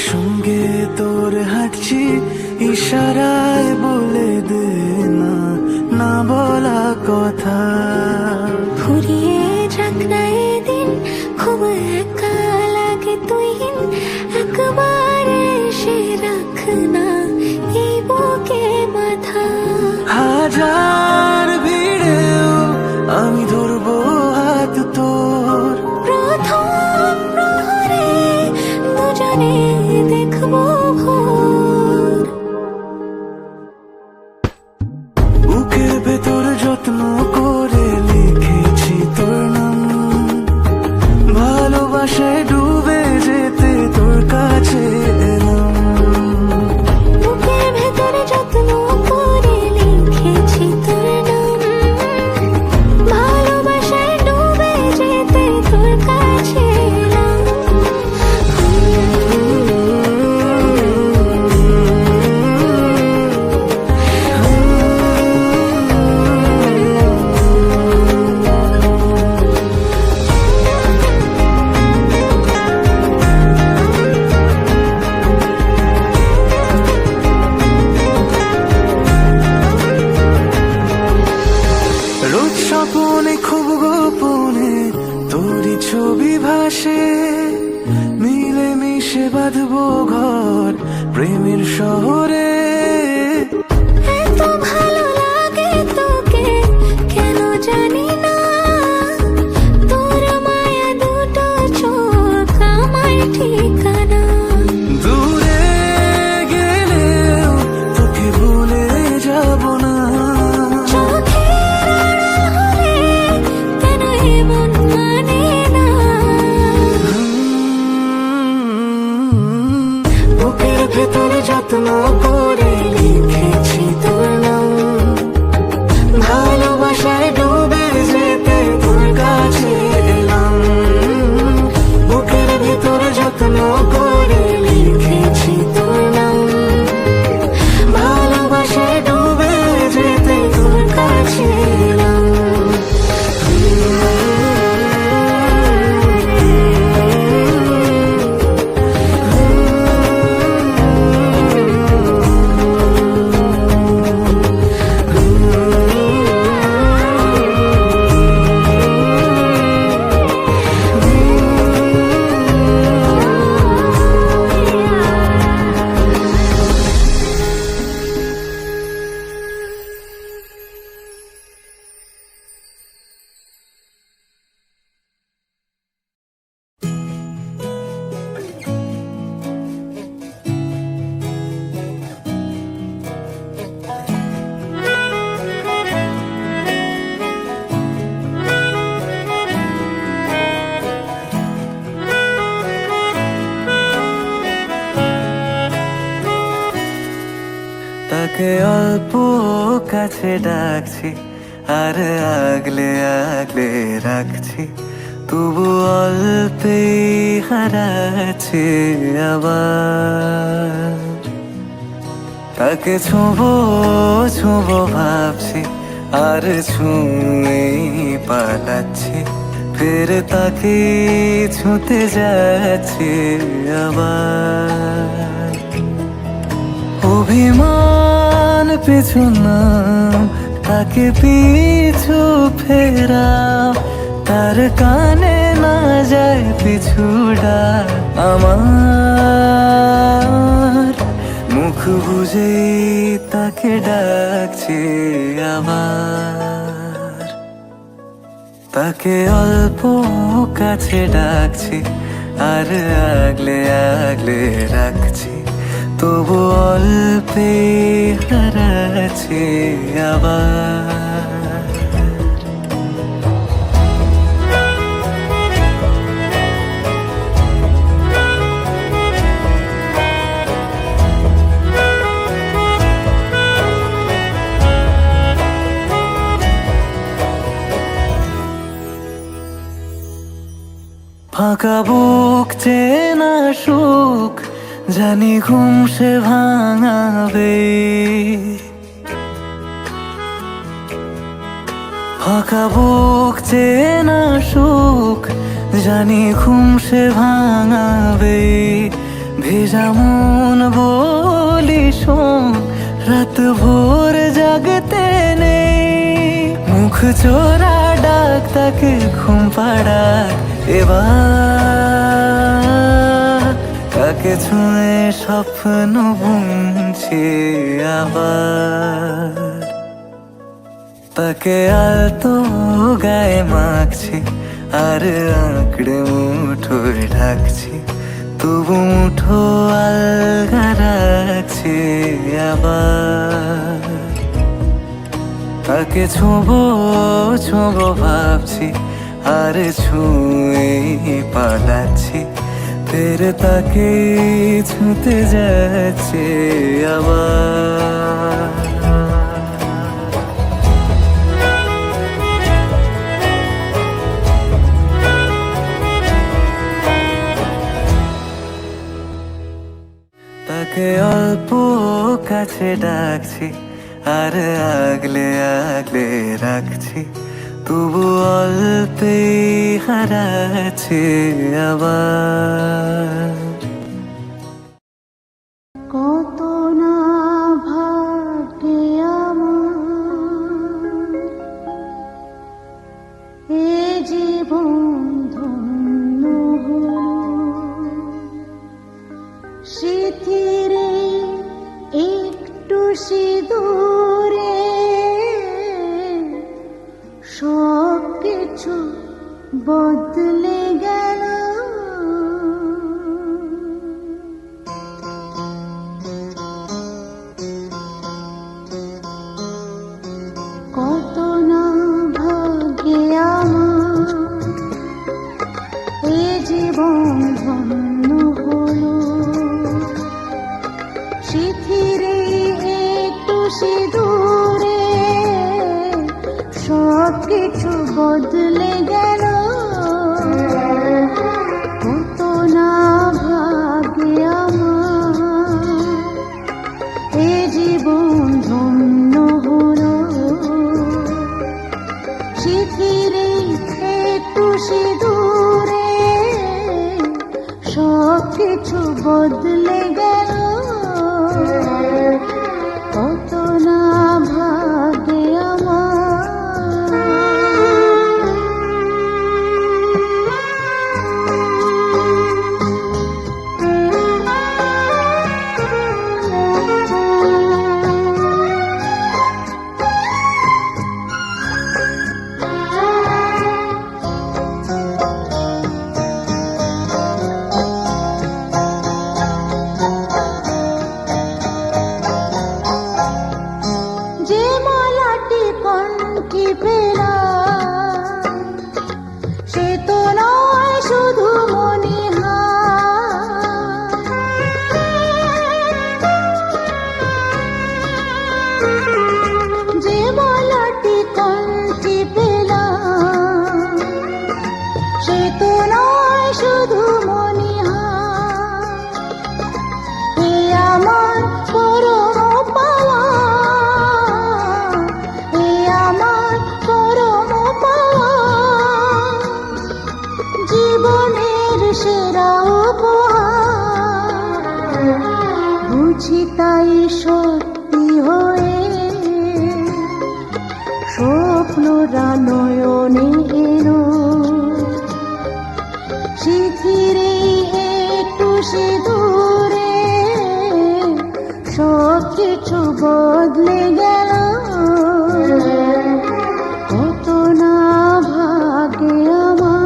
সঙ্গে তোর হাঁটছি, ইশারায় বলে দে না না বলা কথা। ফুরিয়ে যাক না এদিন, খুব একা লাগে তুইহীন, একবার এসে রাখ না এই বুকে মাথা। হাজার ভিড়েও আমি ধরবো হাত তোর, প্রথম প্রহরে দুজনে দেখবো ভোর। বুকের ভেতর যত্ন করে লিখেছি তোর নাম, ভালোবাসায় ডুবে যেতে তোর কাছে এলাম। বুকের ভেতরে যত্ন করে লিখেছি তোর নাম, ভালোবাসায় ডুবে যেতে তোর কাছে এলাম। রোজ স্বপনে খুব গোপনে তোরই ছবি ভাসে, মিলে মিশে বাঁধবো ঘর প্রেমের শহরে। এত ভালো লাগে তোকে কেন জানি না, তোর মায়া দুটো চোখ আমার ঠিকানা। দূরে গেলেও তোকে ভুলে যাব না, চোখের আড়াল হলে কেন এমন মানে না। বুকের ভেতর যত্ন করে লিখেছি তোর নাম, ভালোবাসায় ডুবে যেতে তোর কাছে এলাম। বুকের ভেতর যত্ন করে লিখেছি তোর নাম, ভালোবাসায় ডুবে যেতে তোর কাছে এলাম। তাকে অল্প কাছে ডাকছি, আর আগলে আগলে রাখছি, তবু অল্পে হারাচ্ছে আবার। তাকে ছোঁবো ছোঁবো ভাবছি, আর ছুঁয়ে পালাচ্ছি, ফের তাকে ছুঁতে যাচ্ছে আবার। অভিমান পিছু নাম, তাকে পিছু ফেরাও, তার কানে না যায় পিছু ডাক আমার। মুখ বুঝে তাকে ডাকছে আবার। তাকে অল্প কাছে ডাকছি, আর আগলে আগলে রাখছি, তবু অল্পে হারাচ্ছে আবার। ফাঁকা বুক চেনা সুখ জানি ঘুম সে ভাঙাবে, ফাঁকা বুক চেনা সুখ জানি ঘুম সে ভাঙাবে। ভেজা মন বলি শোন, রাত ভোর জাগতে নেই, মুখ চোরা ডাক তাকে ঘুম পাড়াক এবার, কাকে ছুঁয়ে স্বপ্ন বুনছি আবার, তাকে আলতো গায়ে মাখছি আর আঁকড়ে মুঠোয় ঢাকছি, তবু মুঠো আলগা রাখছি আবার, তাকে ছোঁবো ছোঁবো ভাবছি আর ছুঁয়ে পালাচ্ছি, ফের তাকে ছুঁতে যাচ্ছে আবার। তাকে অল্প কাছে ডাকছি আর আগলে আগলে রাখছি, তবু অল্পেই হারাচ্ছে আবার। কত না ভাগ্যে আমার এ জীবন ধন্য হলো, স্মৃতির একটু সিঁদুরে সব কিছু বদলে গেল। কত না ভাগ্যে আমার এ জীবন ধন্য হলো, স্মৃতির একটু সিঁদুরে সব কিছু বদলে গেল। কত না ভাগ্যে আমার এ জীবন ধন্য হলো, স্মৃতির একটু সিঁদুরে সব কিছু বদলে গেল। কত না ভাগ্যে আমার। যে মালাটি কণ্ঠে পেলাম সে তো নয় শুধু মনিহার, যে মালাটি কণ্ঠে পেলাম সে তো নয় শুধু মনিহার, এ আমার পরম পাওয়া, এ আমার পরম পাওয়া, জীবনের সেরা উপহার। বুঝি তাই সত্যি হয়ে স্বপ্নরা নয়নে এলো, স্মৃতির একটু সিঁদুরে সব কিছু বদলে গেল। কত না ভাগ্যে আমার।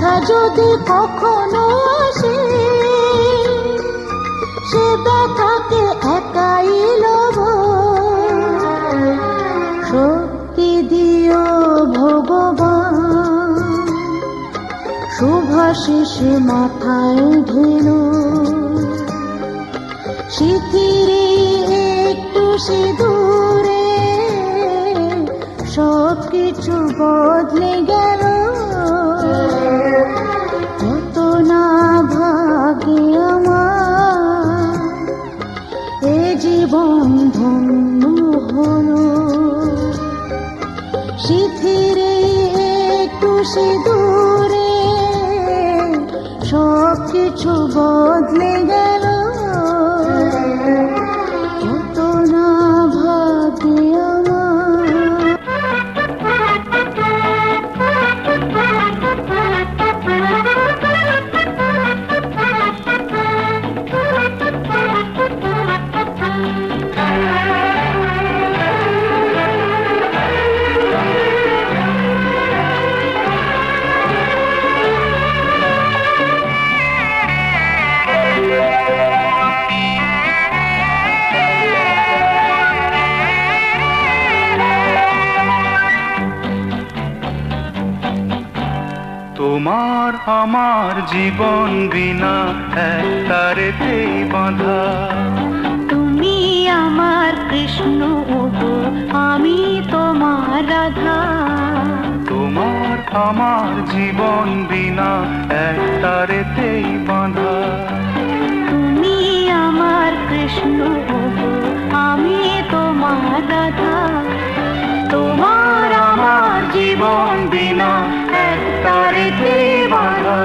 ব্যথা যদি কখনো আসে, সে ব্যথাকে একাই লব। শক্তি দিও ভগবান, শুভাশিস মাথায় ঢেলো। শিথিরে একটু সিঁদুরে সব কিছু বদলে গেল। কত না ভাগে আমার এ জীবন ধন্য হলো। শিথিরে একটু সিঁদুরে সব কিছু বদলে গেল। কত না ভাগে আমার। তোমার আমার জীবন বিনা এক তারেতেই বাঁধা। তুমি আমার কৃষ্ণ ওগো, আমি তোমার রাধা। তোমার আমার জীবন বিনা এক তারেতেই বাঁধা। তুমি আমার কৃষ্ণ ওগো, আমি তোমার রাধা। তোমার আমার জীবন বিনা এক তারেতেই বাঁধা।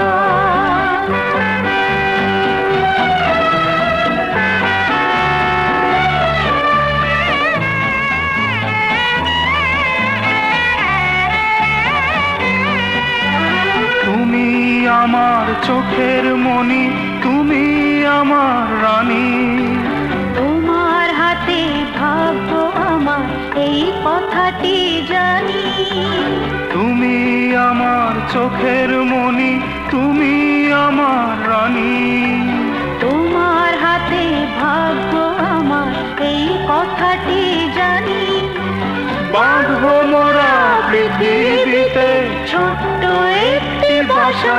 তুমি আমার চোখের মণি, তুমি আমার রানী। তোমার হাতে ভাগ্য আমার, এই কথাটি জানি। তুমি আমার চোখের মণি, তুমি আমার রানী। তোমার হাতে ভাগ্য আমার, এই কথাটি জানি। বাঁধবো মোরা পৃথিবীতে ছোট্ট একটি বাসা।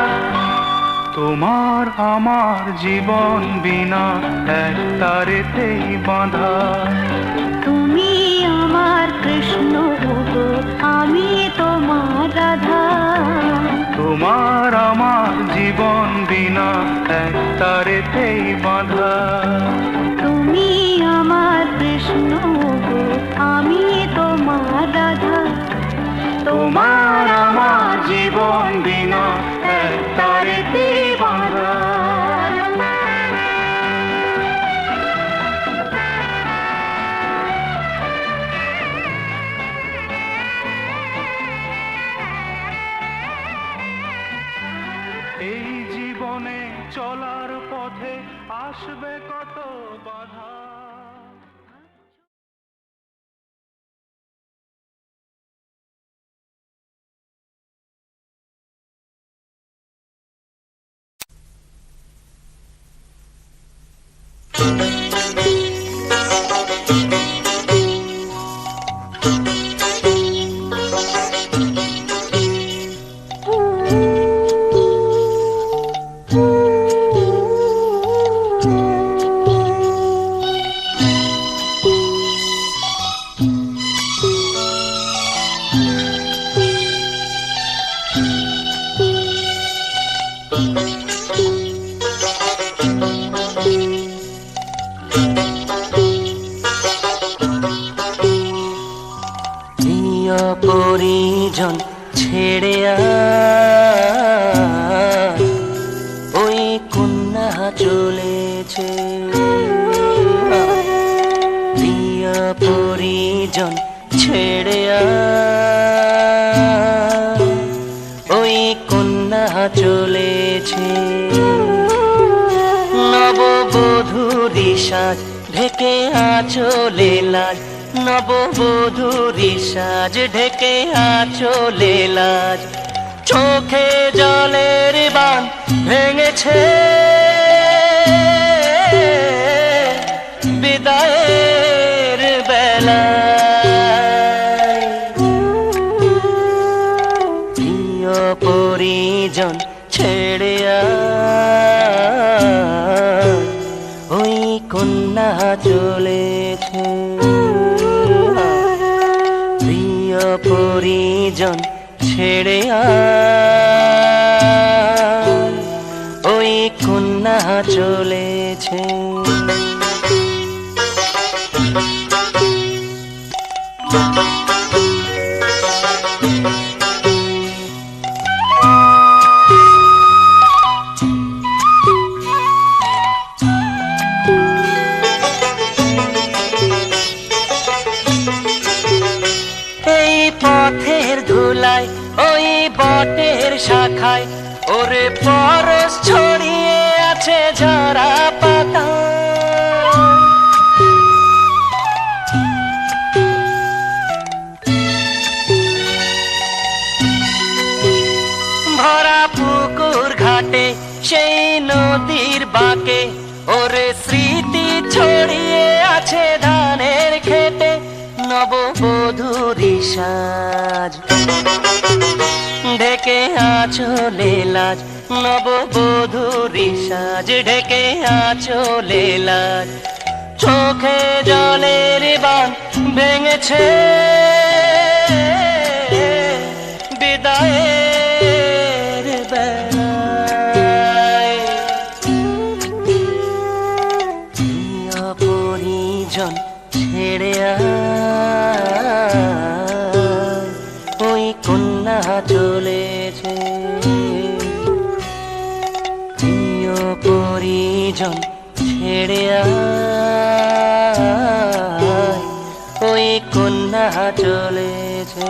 তোমার আমার জীবন বিনা এক তারেতেই বাঁধা। তুমি আমার কৃষ্ণ ওগো, আমি তোমার রাধা। তোমার আমার জীবন বিনা এক তারেতেই বাঁধা। তুমি আমার কৃষ্ণ ওগো, আমি তোমার রাধা। তোমার আমার জীবন বিনা এক তারেতেই বাঁধা। এই জীবনে চলার পথে আসবে কত বাধা। প্রিয় পরিজন ছেড়ে ওই কন্যা চলেছে। প্রিয় পরিজন ছেড়ে ওই কন্যা চলেছে। নববধূরি সাজ ঢেকে আঁচলে লাজ, নববধূরি সাজ ঢেকে আঁচলে লাজ। চোখে জলের বান ভেঙেছে বিদায়ের বেলায়। প্রিয় পরিজন ছেড়ে ওই কন্যা চলেছে। প্রিয় পরিজন ছেড়ে ওই কন্যা চলেছে। এই পথের ধুলায় ওই বটের শাখায় ওরে পরশ ছড়িয়ে আছে ঝরা পাতা। ভরা পুকুর ঘাটে সেই নদীর বাঁকে ওরে স্মৃতি ছড়িয়ে আছে ধানের খেতে। নববধূরি সাজ ঢেকে আঁচলে লাজ, নববধূরি সাজ ঢেকে আঁচলে লাজ। চোখে জলের বান ভেঙেছে বিদায়ের বেলায়। প্রিয় পরিজন ছেড়ে ওই কন্যা চলেছে। প্রিয় পরিজন ছেড়ে ওই কন্যা চলেছে।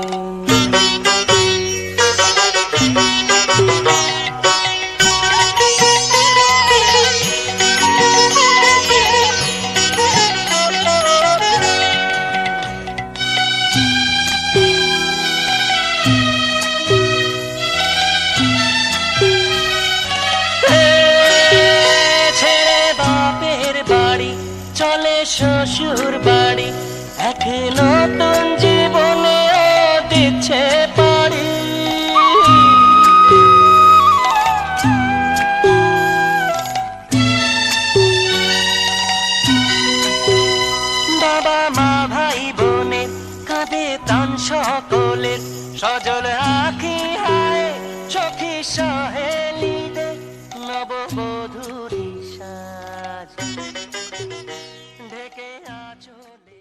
চলে শ্বশুর বাড়ি এক নতুন জীবনে দিচ্ছে পাড়ি। বাবা মা ভাই বোনে কাঁদে তান সকলের সজল আঁখি হায় সখী সহেলিদের। নববধূরি সাজ ঢেকে আঁচলে।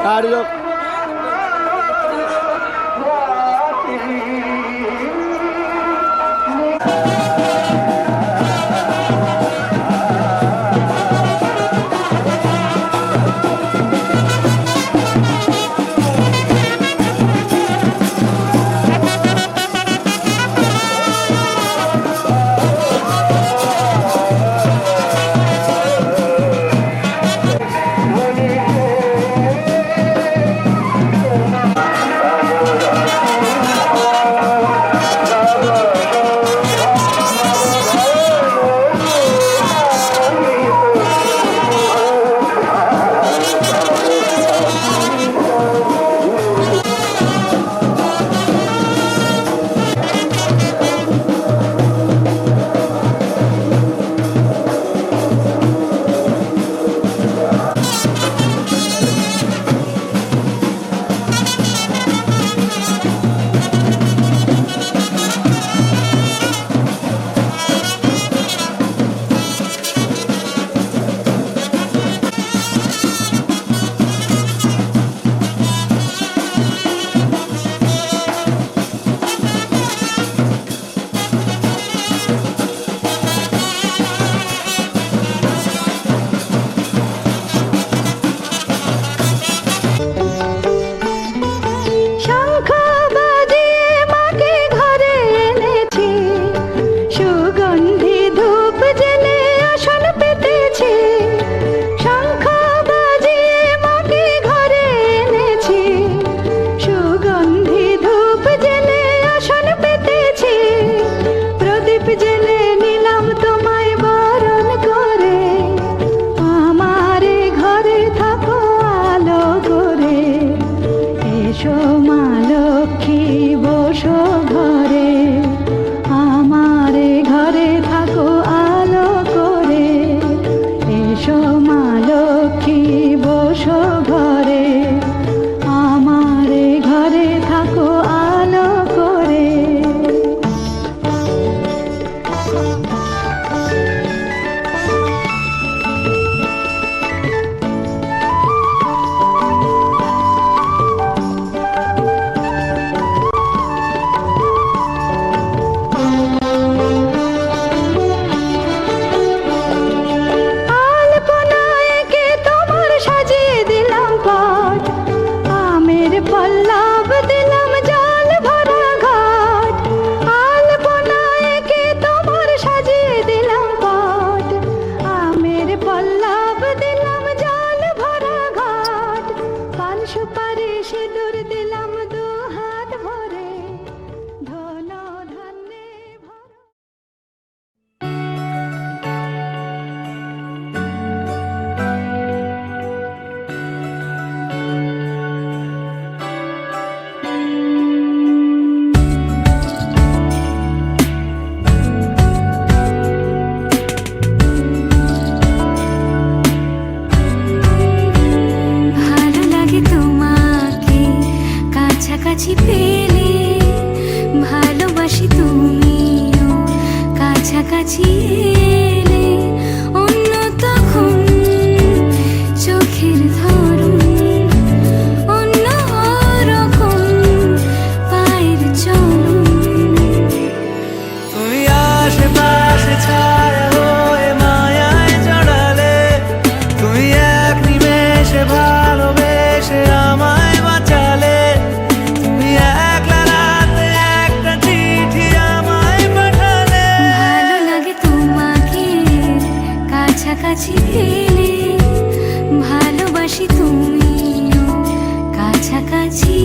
গাড়ি লোক বসো মা লক্ষ্মী বসো ঘরে, আমার এ ঘরে থাকো আলো করে। আলপনায় এঁকে তোমার সাজিয়ে দিলাম পট, আমের পল্লব দিলাম জল ভরা ঘাট। আলপনায় এঁকে তোমার সাজিয়ে দিলাম পট, আমের পল্লব দিলাম জল ভরা ঘাট। পান সুপারি সিঁদুর দিলাম দু হাত ভরে, ধন ধান্যে ভরা। ভালো লাগে তোমাকে কাছাকাছি পেলে, ভালোবাসি তুমিও কাছাকাছি এলে। অন্য তখন চোখের ধরন, অন্য রকম পায়ের চলন। তুমি আশেপাশে ছায়া হয়ে মায়ায় জড়ালে, তুমি এক নিমেষে ভালোবেসে আমায় বাঁচালে। তুমি একলা রাতে একটা চিঠি আমায় পাঠালে। ভালো লাগে তোমাকে কাছাকাছি পেলে, ভালোবাসি তুমিও কাছাকাছি